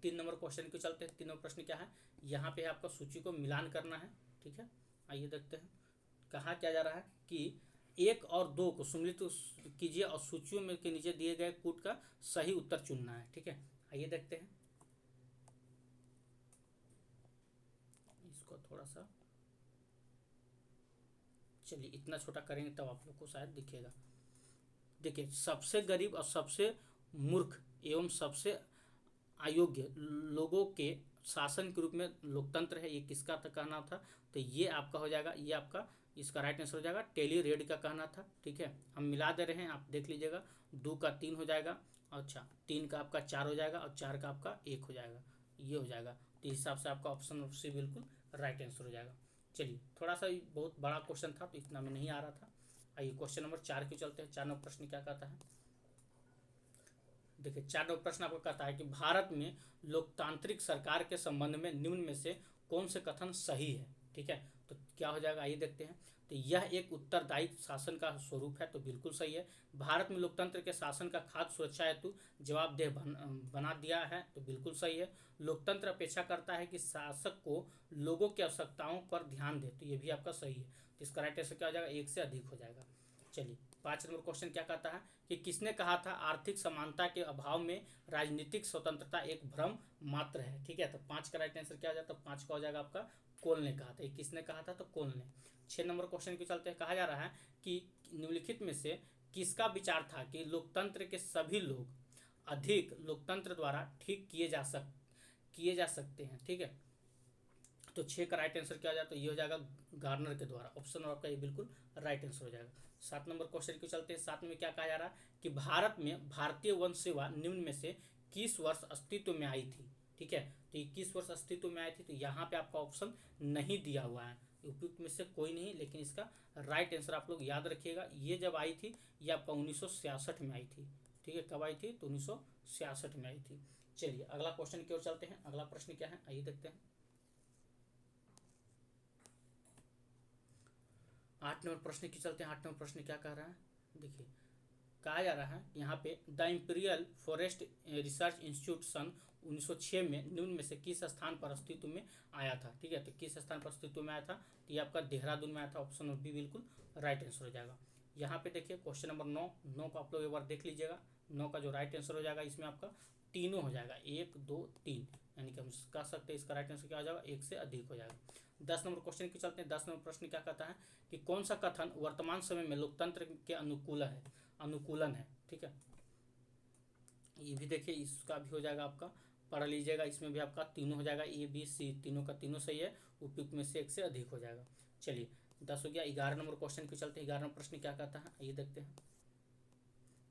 3 नंबर क्वेश्चन के चलते हैं। 3 नंबर प्रश्न क्या है, यहाँ पे आपका सूची को मिलान करना है। ठीक है, आइए देखते हैं। कहा क्या जा रहा है कि एक और दो को सम्मिलित कीजिए और सूचियों में के नीचे दिए गए कूट का सही उत्तर चुनना है। ठीक है, आइए देखते हैं इसको थोड़ा सा, चलिए इतना छोटा करेंगे तब आप लोग को शायद दिखेगा। देखिए, सबसे गरीब और सबसे मूर्ख एवं सबसे अयोग्य लोगों के शासन के रूप में लोकतंत्र है, ये किसका कहना था? तो ये आपका हो जाएगा, ये आपका इसका राइट आंसर हो जाएगा टेली रेड का कहना था। ठीक है, हम मिला दे रहे हैं, आप देख लीजिएगा, 2 का 3 हो जाएगा, अच्छा 3 का आपका 4 हो जाएगा और 4 का आपका 1 हो जाएगा, ये हो जाएगा। तो इस हिसाब से आपका ऑप्शन सी बिल्कुल राइट आंसर हो जाएगा। चलिए, थोड़ा सा बहुत बड़ा क्वेश्चन था तो इतना में नहीं आ रहा था। आइए क्वेश्चन नंबर 4 की चलते हैं। 4 नंबर प्रश्न क्या कहता है? देखिए, 4 नंबर प्रश्न आपको कहता है कि भारत में लोकतांत्रिक सरकार के संबंध में निम्न में से कौन से कथन सही है? ठीक है, तो क्या हो जाएगा, आइए देखते हैं। तो यह एक उत्तरदायी शासन का स्वरूप है, तो बिल्कुल सही है। भारत में लोकतंत्र के शासन का खाद्य सुरक्षा हेतु जवाबदेह बना दिया है, तो बिल्कुल सही है। लोकतंत्र अपेक्षा करता है कि शासक को लोगों की आवश्यकताओं पर ध्यान दे, तो ये भी आपका सही है। तो इसका राइट आंसर क्या हो जाएगा? 1 से अधिक हो जाएगा। चलिए, 5 नंबर क्वेश्चन क्या कहता है कि किसने कहा था आर्थिक समानता के अभाव में राजनीतिक स्वतंत्रता एक भ्रम मात्र है? ठीक है, तो 5 का राइट आंसर क्या हो जाता है? 5 का हो जाएगा आपका कोल ने कहा था। ये किसने कहा था? तो कोल ने। 6 नंबर क्वेश्चन के चलते कहा जा रहा है कि निम्नलिखित में से किसका विचार था कि लोकतंत्र के सभी लोग अधिक लोकतंत्र द्वारा ठीक किए जा सकते हैं? ठीक है, तो 6 का राइट आंसर क्या हो जाएगा? तो ये हो जाएगा गार्नर के द्वारा। ऑप्शन आपका ये बिल्कुल राइट आंसर हो जाएगा। 7 नंबर क्वेश्चन के चलते हैं। 7 में क्या कहा जा रहा है कि भारत में भारतीय वन सेवा निम्न में से किस वर्ष अस्तित्व में आई थी? ठीक है, तो 21 वर्ष अस्तित्व में आई थी, तो यहाँ पे आपका ऑप्शन नहीं दिया हुआ है, उपयुक्त में से कोई नहीं, लेकिन इसका राइट आंसर आप लोग याद रखिएगा। ये जब आई थी, ये आपका 1966 में आई थी। ठीक है, कब आई थी? तो 1966 में आई थी। चलिए, अगला क्वेश्चन की ओर चलते हैं। अगला प्रश्न क्या है, आइए देखते हैं। 8 नंबर प्रश्न की चलते हैं। 8 नंबर प्रश्न क्या कह रहा है? देखिए, कहा जा रहा है यहाँ पे the Imperial Forest Research Institute सन 1906 में निम्न में से किस स्थान पर अस्तित्व में आया था? ठीक है, तो किस स्थान पर अस्तित्व में आया था? तो ये आपका देहरादून में आया था। ऑप्शन बी बिल्कुल राइट आंसर हो जाएगा। यहाँ पे देखिए क्वेश्चन नंबर 9 को आप लोग एक बार देख लीजिएगा। 9 का जो राइट आंसर हो जाएगा, इसमें आपका तीनों हो जाएगा, 1 2 3, यानी कि हम कह सकते हैं इसका राइट आंसर क्या हो जाएगा? 1 से अधिक हो जाएगा। 10 नंबर क्वेश्चन के चलते हैं। 10 नंबर प्रश्न क्या कहता है कि कौन सा कथन वर्तमान समय में लोकतंत्र के अनुकूलन है? ठीक है, ये भी देखिए, इसका भी हो जाएगा आपका, पढ़ लीजिएगा, इसमें भी आपका तीनों हो जाएगा, ए बी सी, तीनों का तीनों सही है, उपयुक्त में से 1 से अधिक हो जाएगा। चलिए, 10 हो गया। 11 नंबर क्वेश्चन पे चलते हैं। 11 प्रश्न क्या कहता है, ये देखते हैं।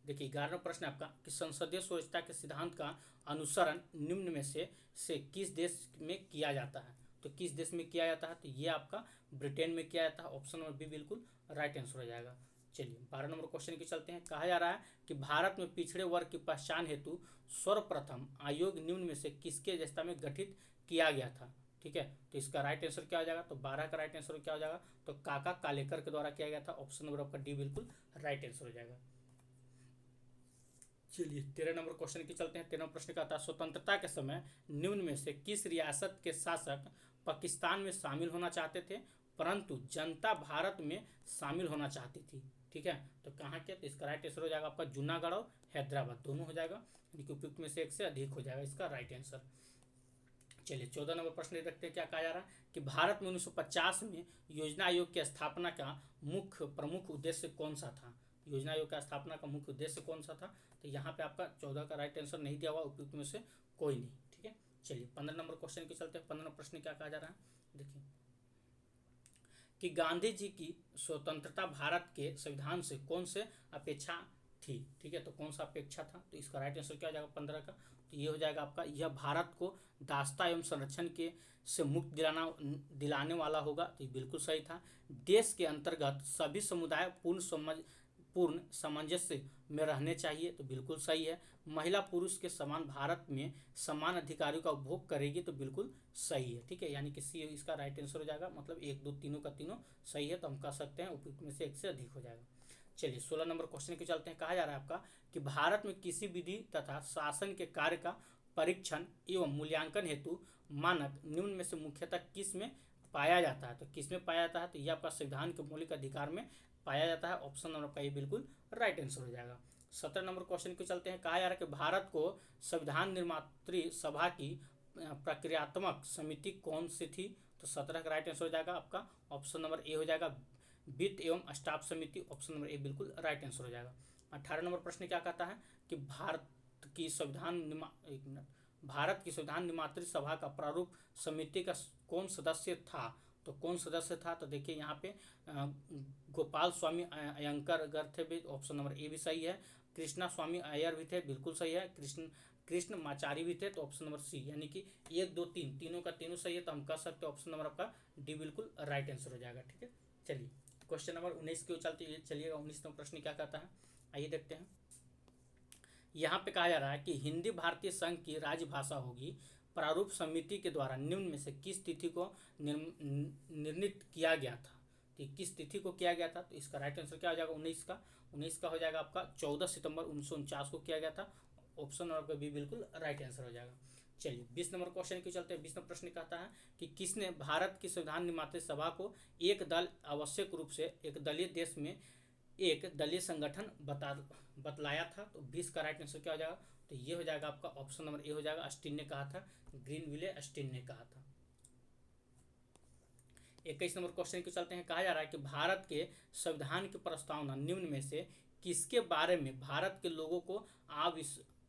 देखिए, 11 प्रश्न आपका कि संसदीय स्वच्छता के सिद्धांत का अनुसरण निम्न में से किस देश में किया जाता है? तो किस देश में किया जाता है? तो ये आपका ब्रिटेन में किया जाता है। ऑप्शन नंबर बी बिल्कुल राइट आंसर हो जाएगा। चलिए, 12 नंबर क्वेश्चन की चलते हैं। कहा जा रहा है कि भारत में पिछड़े वर्ग की पहचान हेतु सर्वप्रथम आयोग निम्न में से किसके अध्यक्षता में गठित किया गया था? ठीक है, तो इसका राइट आंसर क्या हो जाएगा? तो 12 का राइट आंसर क्या हो जाएगा? तो काका कालेकर के द्वारा किया गया था। ऑप्शन नंबर आपका डी बिल्कुल राइट आंसर हो जाएगा। चलिए, 13 नंबर क्वेश्चन की चलते हैं। 13 प्रश्न का था स्वतंत्रता के समय निम्न में से किस रियासत के शासक पाकिस्तान में शामिल होना चाहते थे परंतु जनता भारत में शामिल होना चाहती थी? ठीक है, तो कहाँ के? तो इसका राइट आंसर हो जाएगा आपका जूनागढ़ और हैदराबाद, दोनों हो जाएगा, यानी कि उपयुक्त में से 1 से अधिक हो जाएगा इसका राइट आंसर। चलिए, 14 नंबर प्रश्न देखते हैं। क्या कहा जा रहा है कि भारत में 1950 में योजना आयोग की स्थापना का प्रमुख उद्देश्य कौन सा था? योजना आयोग का स्थापना का मुख्य उद्देश्य कौन सा था? तो यहाँ पे आपका 14 का राइट आंसर नहीं दिया हुआ, उपयुक्त में से कोई नहीं। ठीक है, चलिए 15 नंबर क्वेश्चन के चलते हैं। 15 प्रश्न क्या कहा जा रहा है, देखिए कि गांधी जी की स्वतंत्रता भारत के संविधान से कौन से अपेक्षा थी? ठीक है, तो कौन सा अपेक्षा था? तो इसका राइट आंसर क्या हो जाएगा 15 का? तो ये हो जाएगा आपका, यह भारत को दासता एवं संरक्षण के से मुक्त दिलाने वाला होगा। तो ये बिल्कुल सही था। देश के अंतर्गत सभी समुदाय पूर्ण सामंजस्य में रहने चाहिए, तो बिल्कुल सही है। महिला पुरुष के समान भारत में समान अधिकारों का उपभोग करेगी, तो बिल्कुल सही है। ठीक है, यानी कि सी इसका राइट आंसर हो जाएगा, मतलब 1 2 तीनों का तीनों सही है, तो हम कह सकते हैं उपयुक्त में से 1 से अधिक हो जाएगा। चलिए, 16 नंबर क्वेश्चन के चलते हैं। कहा जा रहा है आपका कि भारत में किसी विधि तथा शासन के कार्य का परीक्षण एवं मूल्यांकन हेतु मानक निम्न में से मुख्यतः किस में पाया जाता है? तो किस में पाया जाता है? तो यह आपका संविधान के मौलिक अधिकार में पाया जाता है। ऑप्शन नंबर आपका ये बिल्कुल राइट आंसर हो जाएगा। 17 नंबर क्वेश्चन को चलते हैं। कहा जा रहा है कि भारत को संविधान निर्मात्री सभा की प्रक्रियात्मक समिति कौन सी थी? तो 17 का राइट आंसर हो जाएगा आपका ऑप्शन नंबर ए हो जाएगा, वित्त एवं स्टाफ समिति। ऑप्शन नंबर ए बिल्कुल राइट आंसर हो जाएगा। 18 नंबर प्रश्न क्या कहता है कि भारत की संविधान निर्मात्री सभा का प्रारूप समिति का कौन सदस्य था? तो कौन सदस्य था? तो देखिए यहाँ पे गोपाल स्वामी अयंकर थे भी, ऑप्शन नंबर ए भी सही है। कृष्णा स्वामी अय्यर भी थे, बिल्कुल सही है। कृष्ण माचारी भी थे, तो ऑप्शन नंबर सी, यानी कि 1 2 3 तीनों का तीनों सही है, तो हम कह सकते हैं ऑप्शन नंबर आपका डी बिल्कुल राइट आंसर हो जाएगा। ठीक है, चलिए क्वेश्चन नंबर 19 की ओर चलते चलिएगा। 19 नंबर प्रश्न क्या कहता है, आइए देखते हैं। यहाँ पे कहा जा रहा है कि हिंदी भारतीय संघ की राजभाषा होगी। प्रारूप समिति के द्वारा निम्न में से किस तिथि को निर्णित किया गया था? तो किस तिथि को किया गया था? तो इसका राइट आंसर क्या हो जाएगा? 19 का हो जाएगा आपका 14 सितंबर 1949 को किया गया था। ऑप्शन नंबर बी बिल्कुल राइट आंसर हो जाएगा। चलिए 20 नंबर क्वेश्चन की चलते हैं। 20 नंबर प्रश्न कहता है कि किसने भारत की संविधान निर्मात्री सभा को एक दल आवश्यक रूप से एक दलीय देश में एक दलीय संगठन बतलाया था? तो 20 का राइट आंसर क्या हो जाएगा? तो ये हो जाएगा आपका ऑप्शन नंबर ए हो जाएगा, अस्टिन ने कहा था, ग्रीनविले अस्टिन ने कहा था। 21 नंबर क्वेश्चन को चलते हैं। कहा जा रहा है कि भारत के संविधान की प्रस्तावना निम्न में से किसके बारे में भारत के लोगों को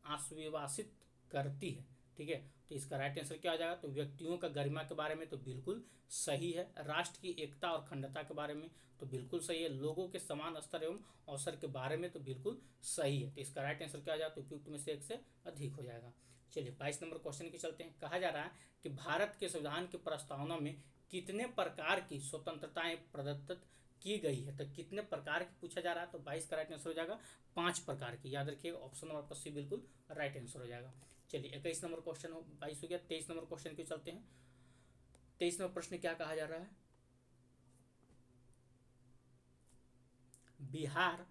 आश्वासित करती है? ठीक है, तो इसका राइट आंसर क्या हो जाएगा? तो व्यक्तियों का गरिमा के बारे में, तो बिल्कुल सही है। राष्ट्र की एकता और अखंडता के बारे में, तो बिल्कुल सही है। लोगों के समान स्तर एवं अवसर के बारे में, तो बिल्कुल सही है। तो इसका राइट आंसर क्या हो जाएगा? तो उपयुक्त में से एक से अधिक हो जाएगा। चलिए 22 नंबर क्वेश्चन के चलते हैं। कहा जा रहा है कि भारत के संविधान की प्रस्तावना में कितने प्रकार की स्वतंत्रताएं प्रदत्त की गई है? तो कितने प्रकार की पूछा जा रहा है? तो 22 का राइट आंसर हो जाएगा 5 प्रकार की। याद रखिएगा, ऑप्शन नंबर सी बिल्कुल राइट आंसर हो जाएगा। चलिए 21 नंबर क्वेश्चन 22 हो गया। 23 नंबर क्वेश्चन की चलते हैं। 23 नंबर प्रश्न क्या कहा जा रहा है? बिहार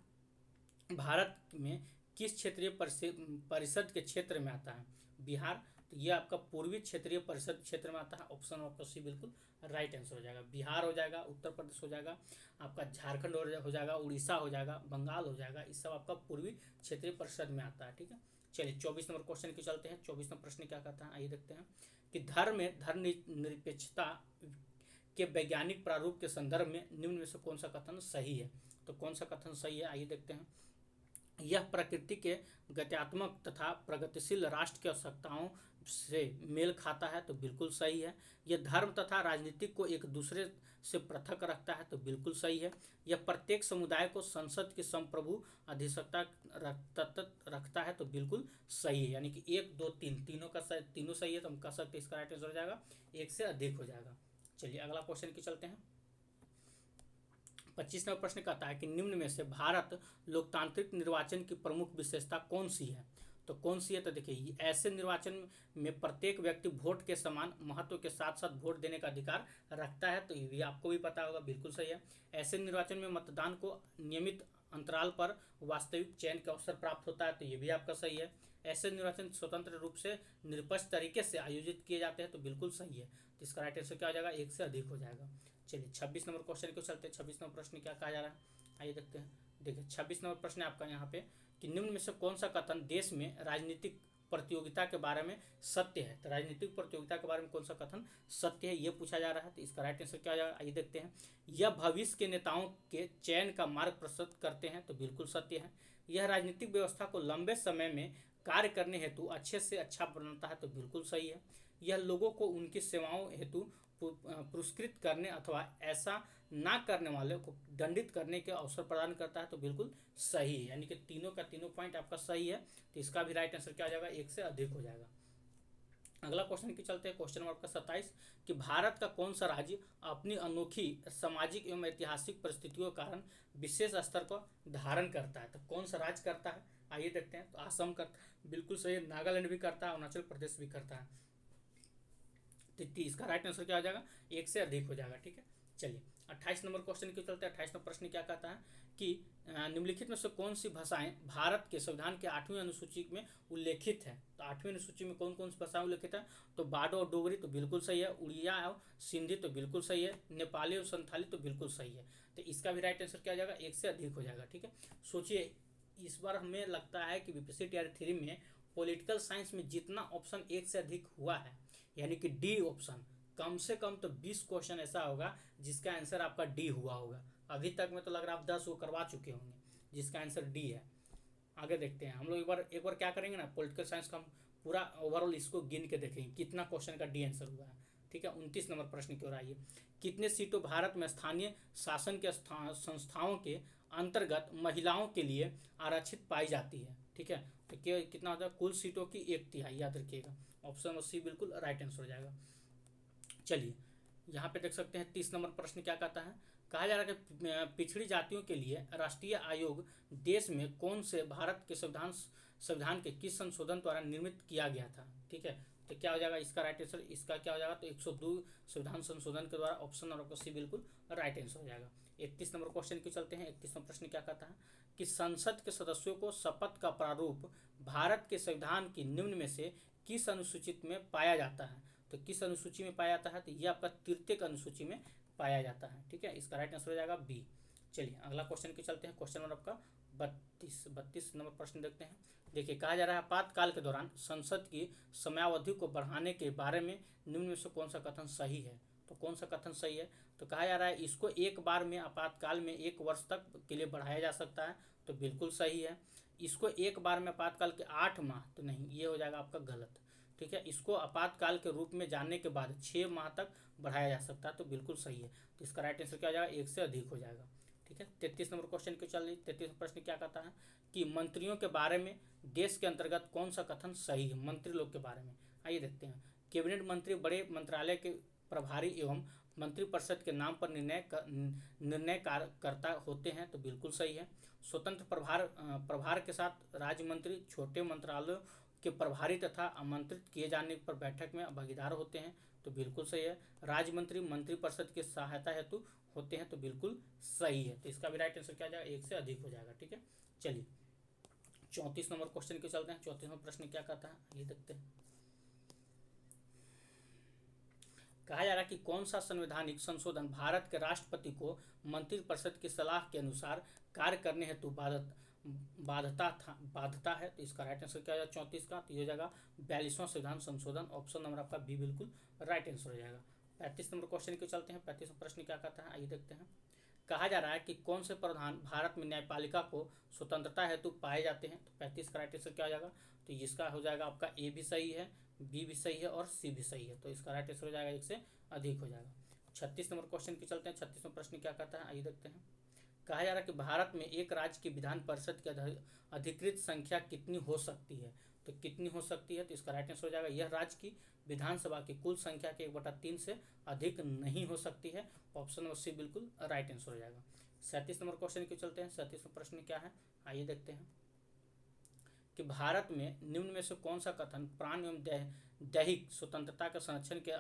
भारत में किस क्षेत्रीय परिषद के क्षेत्र में आता है? बिहार, तो ये आपका पूर्वी क्षेत्रीय परिषद क्षेत्र में आता है। ऑप्शन नंबर सी बिल्कुल राइट आंसर हो जाएगा। बिहार हो जाएगा, उत्तर प्रदेश हो जाएगा, आपका झारखंड हो जाएगा, उड़ीसा हो जाएगा, बंगाल हो जाएगा, इस सब आपका पूर्वी क्षेत्रीय परिषद में आता है। ठीक है, चलिए 24 नंबर क्वेश्चन की चलते हैं। 24 नंबर प्रश्न क्या कहता है, आइए देखते हैं कि धर्म निरपेक्षता के वैज्ञानिक प्रारूप के संदर्भ में निम्न में से कौन सा कथन सही है? तो कौन सा कथन सही है, आइए देखते हैं। यह प्रकृति के गत्यात्मक तथा प्रगतिशील राष्ट्र की आवश्यकताओं से मेल खाता है, तो बिल्कुल सही है। यह धर्म तथा राजनीति को एक दूसरे से पृथक रखता है, तो बिल्कुल सही है। यह प्रत्येक समुदाय को संसद की संप्रभु अधिष्ठता रखता है, तो बिल्कुल सही है। यानी कि 1 2 3 तीनों सही है, तो हम कह सकते हैं इसका राइट आंसर हो जाएगा 1 से अधिक हो जाएगा। चलिए अगला क्वेश्चन की चलते हैं। 25 नंबर प्रश्न कहता है कि निम्न में से भारत लोकतांत्रिक निर्वाचन की प्रमुख विशेषता कौन सी है? तो कौन सी है? तो देखिए, ऐसे निर्वाचन में प्रत्येक व्यक्ति वोट के समान महत्व के साथ साथ वोट देने का अधिकार रखता है, तो ये भी आपको भी पता होगा, बिल्कुल सही है। ऐसे निर्वाचन में मतदान को नियमित अंतराल पर वास्तविक चयन का अवसर प्राप्त होता है, तो ये भी आपका सही है। ऐसे निर्वाचन स्वतंत्र रूप से निष्पक्ष तरीके से आयोजित किए जाते हैं, तो बिल्कुल सही है। तो इसका राइट आंसर क्या हो जाएगा? 1 से अधिक हो जाएगा। चलिए 26 नंबर क्वेश्चन को चलते हैं। 26 नंबर प्रश्न क्या कहा जा रहा है, आइए देखते हैं। देखिए 26 नंबर प्रश्न है आपका यहाँ पे कि निम्न में से कौन सा कथन देश में राजनीतिक प्रतियोगिता के बारे में सत्य है? तो राजनीतिक प्रतियोगिता के बारे में कौन सा कथन सत्य है, ये पूछा जा रहा है। तो इसका राइट आंसर क्या हो जाएगा, आइए देखते हैं। यह भविष्य के नेताओं के चयन का मार्ग प्रशस्त करते हैं, तो बिल्कुल सत्य है। यह राजनीतिक व्यवस्था को लंबे समय में कार्य करने हेतु अच्छे से अच्छा बनाता है, तो बिल्कुल सही है। यह लोगों को उनकी सेवाओं हेतु पुरस्कृत करने अथवा ऐसा ना करने वाले को दंडित करने के अवसर प्रदान करता है, तो बिल्कुल सही है। यानी कि तीनों का तीनों पॉइंट आपका सही है, तो इसका भी राइट आंसर क्या हो जाएगा? 1 से अधिक हो जाएगा। अगला क्वेश्चन की चलते हैं। क्वेश्चन नंबर आपका 27 कि भारत का कौन सा राज्य अपनी अनोखी सामाजिक एवं ऐतिहासिक परिस्थितियों के कारण विशेष स्तर को धारण करता है? तो कौन सा राज्य करता है, आइए देखते हैं। तो असम करता है, बिल्कुल सही है। नागालैंड भी करता है, अरुणाचल प्रदेश भी करता है, तो इसका राइट आंसर क्या हो जाएगा? 1 से अधिक हो जाएगा। ठीक है, चलिए 28 नंबर क्वेश्चन की चलते हैं। 28 नंबर प्रश्न क्या कहता है कि निम्नलिखित में से कौन सी भाषाएं भारत के संविधान के 8वीं अनुसूची में उल्लेखित है। तो 8वीं अनुसूची में कौन कौन सी भाषाएं उल्लेखित है, तो बाडो और डोगरी तो बिल्कुल सही है, उड़िया और सिंधी तो बिल्कुल सही है, नेपाली और संथाली तो बिल्कुल सही है। तो इसका भी राइट आंसर क्या हो जाएगा, एक से अधिक हो जाएगा। ठीक है, सोचिए इस बार हमें लगता है कि बीपीएससी टीआरई 3 में पॉलिटिकल साइंस में जितना ऑप्शन एक से अधिक हुआ है, यानी कि डी ऑप्शन, कम से कम तो 20 क्वेश्चन ऐसा होगा जिसका आंसर आपका डी हुआ होगा। अभी तक में तो लग रहा है आप 10 वो करवा चुके होंगे जिसका आंसर डी है। आगे देखते हैं हम लोग एक बार क्या करेंगे ना, पॉलिटिकल साइंस का हम पूरा ओवरऑल इसको गिन के देखेंगे कितना क्वेश्चन का डी आंसर हुआ है। ठीक है, 29 नंबर प्रश्न की ओर आइए। कितने सीटों भारत में स्थानीय शासन के संस्थाओं के अंतर्गत महिलाओं के लिए आरक्षित पाई जाती है। ठीक है, तो कितना होता है, कुल सीटों की 1/3, याद रखिएगा। ऑप्शन सी बिल्कुल राइट आंसर हो जाएगा। चलिए यहाँ पे देख सकते हैं 30 नंबर प्रश्न क्या कहता है, कहा जा रहा है कि पिछड़ी जातियों के लिए राष्ट्रीय आयोग देश में कौन से भारत के संविधान के किस संशोधन द्वारा निर्मित किया गया था। ठीक है, तो क्या हो जाएगा इसका राइट आंसर, इसका क्या हो जाएगा, तो 102 संविधान संशोधन के द्वारा, ऑप्शन नंबर सी बिल्कुल राइट आंसर हो जाएगा। 31 नंबर क्वेश्चन की चलते हैं। 31वां प्रश्न क्या कहता है कि संसद के सदस्यों को शपथ का प्रारूप भारत के संविधान की निम्न में से किस अनुसूचित में पाया जाता है। तो किस अनुसूची में पाया जाता है, तो ये आपका तृतीयक अनुसूची में पाया जाता है। ठीक है, इसका राइट आंसर हो जाएगा बी। चलिए अगला क्वेश्चन की चलते हैं। क्वेश्चन नंबर आपका 32 नंबर प्रश्न देखते हैं। देखिए कहा जा रहा है आपातकाल के दौरान संसद की समयावधि को बढ़ाने के बारे में निम्न में से कौन सा कथन सही है। तो कौन सा कथन सही है, तो कहा जा रहा है इसको एक बार में आपातकाल में 1 वर्ष तक के लिए बढ़ाया जा सकता है, तो बिल्कुल सही है। इसको एक बार में आपातकाल के 8 माह, तो नहीं, ये हो जाएगा आपका गलत। ठीक है, इसको आपातकाल के रूप में जानने के बाद 6 माह तक बढ़ाया जा सकता है, तो बिल्कुल सही है। तो इसका राइट आंसर क्या हो जाएगा, 1 से अधिक हो जाएगा। ठीक है, 33 नंबर क्वेश्चन की चल रही। 33 प्रश्न क्या कहता है कि मंत्रियों के बारे में देश के अंतर्गत कौन सा कथन सही है। मंत्री लोग के बारे में आइए देखते हैं। कैबिनेट मंत्री बड़े मंत्रालय के प्रभारी एवं मंत्रिपरिषद के नाम पर निर्णय करता होते हैं, तो बिल्कुल सही है। स्वतंत्र प्रभार के साथ राज्य मंत्री छोटे मंत्रालयों के प्रभारी तथा आमंत्रित किए जाने पर बैठक में भागीदार होते हैं, तो बिल्कुल सही है। राज्य मंत्री मंत्रिपरिषद की सहायता हेतु होते हैं, तो बिल्कुल सही है। तो इसका भी राइट आंसर क्या जाएगा, 1 से अधिक हो जाएगा। ठीक है, चलिए 34 नंबर क्वेश्चन के चलते हैं। 34वां प्रश्न क्या कहता है, ये देखते हैं। कहा जा रहा है कि कौन सा संवैधानिक संशोधन भारत के राष्ट्रपति को मंत्रिपरिषद की सलाह के अनुसार कार्य करने हेतु बाध्यता है। तो इसका राइट आंसर क्या हो जाएगा 34 का, तो ये हो जाएगा 42वां संविधान संशोधन, ऑप्शन नंबर आपका बी बिल्कुल राइट आंसर हो जाएगा। 35 नंबर क्वेश्चन के चलते हैं। 35वां प्रश्न क्या कहता है, आइए देखते हैं। कहा जा रहा है कि कौन से प्रधान भारत में न्यायपालिका को स्वतंत्रता हेतु पाए जाते हैं। तो 35 का राइट आंसर क्या हो जाएगा, तो इसका हो जाएगा आपका ए भी सही है, बी भी सही है और सी भी सही है, तो इसका राइट आंसर हो जाएगा 1 से अधिक हो जाएगा। 36 नंबर क्वेश्चन की चलते हैं। 36वां प्रश्न क्या कहता है, आइए देखते हैं। कहा जा रहा है कि भारत में एक राज्य की विधान परिषद की अधिकृत संख्या कितनी हो सकती है। तो कितनी हो सकती है, तो इसका राइट आंसर हो जाएगा यह राज्य की विधानसभा की कुल संख्या के 1/3 से अधिक नहीं हो सकती है, ऑप्शन नंबर सी बिल्कुल राइट आंसर हो जाएगा। 37 नंबर क्वेश्चन की चलते हैं। 37वां प्रश्न क्या है, आइए देखते हैं कि भारत में निम्न में से कौन सा कथन प्राण एवं दैहिक स्वतंत्रता के संरक्षण के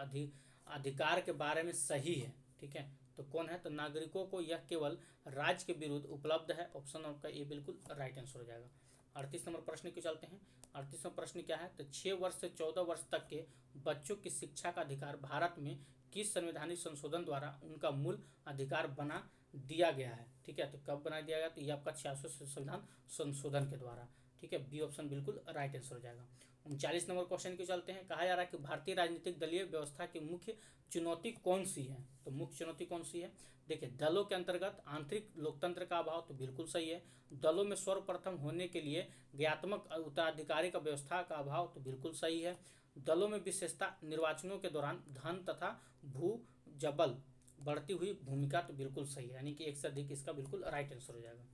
अधिकार के बारे में सही है। ठीक है, तो कौन है, तो नागरिकों को यह केवल राज्य के विरुद्ध उपलब्ध है, ऑप्शन नंबर का ए बिल्कुल राइट आंसर हो जाएगा। 38 नंबर प्रश्न की चलते हैं। 38वां प्रश्न क्या है, तो 6 वर्ष से 14 वर्ष तक के बच्चों की शिक्षा का अधिकार भारत में किस संवैधानिक संशोधन द्वारा उनका मूल अधिकार बना दिया गया है। ठीक है, तो कब बना दिया गया, तो ये आपका 66वें संविधान संशोधन के द्वारा। ठीक है, बी ऑप्शन बिल्कुल राइट आंसर हो जाएगा। 39 नंबर क्वेश्चन की चलते हैं। कहा जा रहा है कि भारतीय राजनीतिक दलीय व्यवस्था की मुख्य चुनौती कौन सी है। तो मुख्य चुनौती कौन सी है, देखिए दलों के अंतर्गत आंतरिक लोकतंत्र का अभाव, तो बिल्कुल सही है। दलों में सर्वप्रथम होने के लिए ज्ञात्मक उत्तराधिकारी का व्यवस्था का अभाव, तो बिल्कुल सही है। दलों में विशेषता निर्वाचनों के दौरान धन तथा भू जबल बढ़ती हुई भूमिका, तो बिल्कुल सही है, यानी कि 1 से अधिक इसका बिल्कुल राइट आंसर हो जाएगा।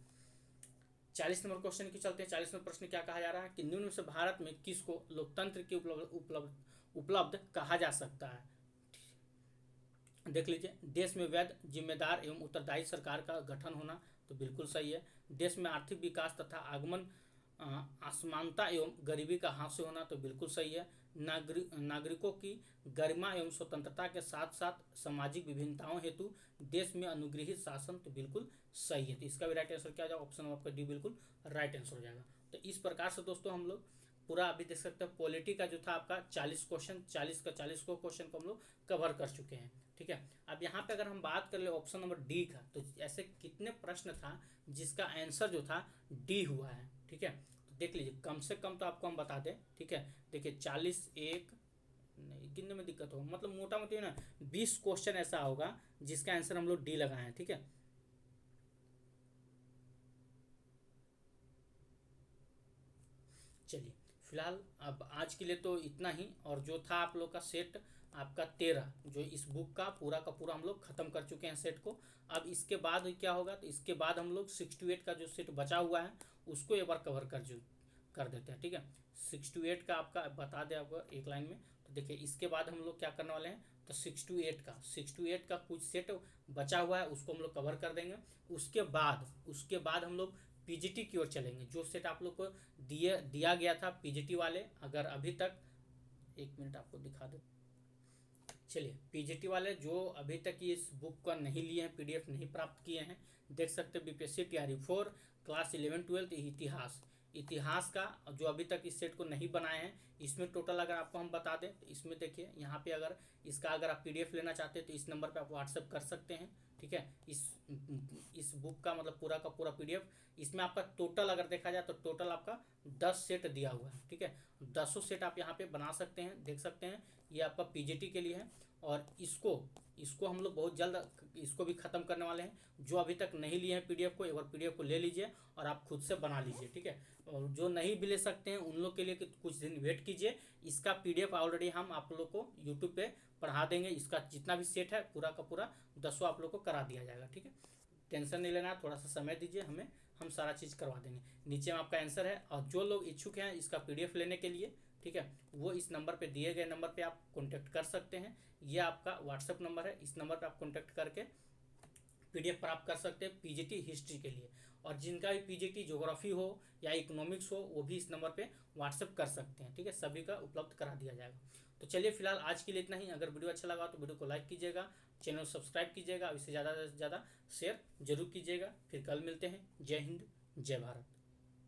40 नंबर क्वेश्चन की चलते हैं। 40 नंबर प्रश्न क्या कहा जा रहा है कि निम्न में से भारत में किसको लोकतंत्र की उपलब्ध कहा जा सकता है। देख लीजिए, देश में वैध जिम्मेदार एवं उत्तरदायी सरकार का गठन होना, तो बिल्कुल सही है। देश में आर्थिक विकास तथा असमानता एवं गरीबी का हास्य होना तो बिल्कुल सही है। नागरिकों की गरिमा एवं स्वतंत्रता के साथ साथ सामाजिक विभिन्नताओं हेतु देश में अनुग्रहित शासन तो बिल्कुल सही है। तो इसका भी राइट आंसर क्या हो जाएगा, ऑप्शन आपका डी बिल्कुल राइट आंसर हो जाएगा। तो इस प्रकार से दोस्तों हम लोग पूरा अभी देख सकते हैं पॉलिटी का जो था आपका 40 क्वेश्चन, 40 का 40 को क्वेश्चन को हम लोग कवर कर चुके हैं। ठीक है, अब यहाँ पे अगर हम बात कर ले ऑप्शन नंबर डी का, तो ऐसे कितने प्रश्न था जिसका आंसर जो था डी हुआ है। ठीक है, तो देख लीजिए कम से कम तो आपको हम बता दें। ठीक है, देखिए 40 एक नहीं गिनने में दिक्कत हो, मतलब मोटा मोटी ना 20 क्वेश्चन ऐसा होगा जिसका आंसर हम लोग डी लगाए हैं। ठीक है, चलिए फिलहाल अब आज के लिए तो इतना ही। और जो था आप लोग का सेट आपका 13, जो इस बुक का पूरा हम लोग खत्म कर चुके हैं सेट को। अब इसके बाद क्या होगा, तो इसके बाद हम लोग 6 to 8 का जो सेट बचा हुआ है उसको एक बार कवर कर देते हैं। ठीक है, 6 to 8 का आपका बता दें आपको एक लाइन में। तो देखिए इसके बाद हम लोग क्या करने वाले हैं, तो 6 to 8 का कुछ सेट बचा हुआ है उसको हम लोग कवर कर देंगे। उसके बाद हम लोग पीजीटी की ओर चलेंगे। जो सेट आप लोग को दिया गया था पीजीटी वाले, अगर अभी तक, एक मिनट आपको दिखा दो। चलिए पीजीटी वाले जो अभी तक इस बुक का नहीं लिए हैं, पीडीएफ नहीं प्राप्त किए हैं, देख सकते हैं बीपीएससी तैयारी 4 क्लास 11 12 इतिहास का जो अभी तक इस सेट को नहीं बनाए हैं। इसमें टोटल अगर आपको हम बता दें तो इसमें देखिए यहाँ पे अगर आप पीडीएफ लेना चाहते हैं तो इस नंबर पे आप व्हाट्सएप कर सकते हैं। ठीक है, इस बुक का मतलब पूरा का पूरा पीडीएफ, इसमें आपका टोटल अगर देखा जाए तो टोटल आपका 10 सेट दिया हुआ है। ठीक है, 10 सेट आप यहाँ पे बना सकते हैं, देख सकते हैं ये आपका पीजीटी के लिए है। और इसको हम लोग बहुत जल्द इसको भी ख़त्म करने वाले हैं। जो अभी तक नहीं लिए हैं पीडीएफ को, एक बार पीडीएफ को ले लीजिए और आप खुद से बना लीजिए। ठीक है, और जो नहीं भी ले सकते हैं उन लोग के लिए कुछ दिन वेट कीजिए। इसका पीडीएफ ऑलरेडी हम आप लोग को यूट्यूब पे पढ़ा देंगे। इसका जितना भी सेट है पूरा का पूरा 10 आप लोग को करा दिया जाएगा। ठीक है, टेंशन नहीं लेना, थोड़ा सा समय दीजिए हमें, हम सारा चीज़ करवा देंगे। नीचे में आपका आंसर है। और जो लोग इच्छुक हैं इसका पीडीएफ लेने के लिए, ठीक है, वो इस नंबर पे दिए गए नंबर पे आप कॉन्टैक्ट कर सकते हैं। ये आपका व्हाट्सएप नंबर है, इस नंबर पे आप कॉन्टैक्ट करके पीडीएफ प्राप्त कर सकते हैं पीजीटी हिस्ट्री के लिए। और जिनका भी पीजीटी ज्योग्राफी हो या इकोनॉमिक्स हो वो भी इस नंबर पे व्हाट्सएप कर सकते हैं। ठीक है, सभी का उपलब्ध करा दिया जाएगा। तो चलिए फिलहाल आज के लिए इतना ही। अगर वीडियो अच्छा लगा तो वीडियो को लाइक कीजिएगा, चैनल सब्सक्राइब कीजिएगा, इससे ज़्यादा से ज़्यादा शेयर जरूर कीजिएगा। फिर कल मिलते हैं। जय हिंद, जय भारत।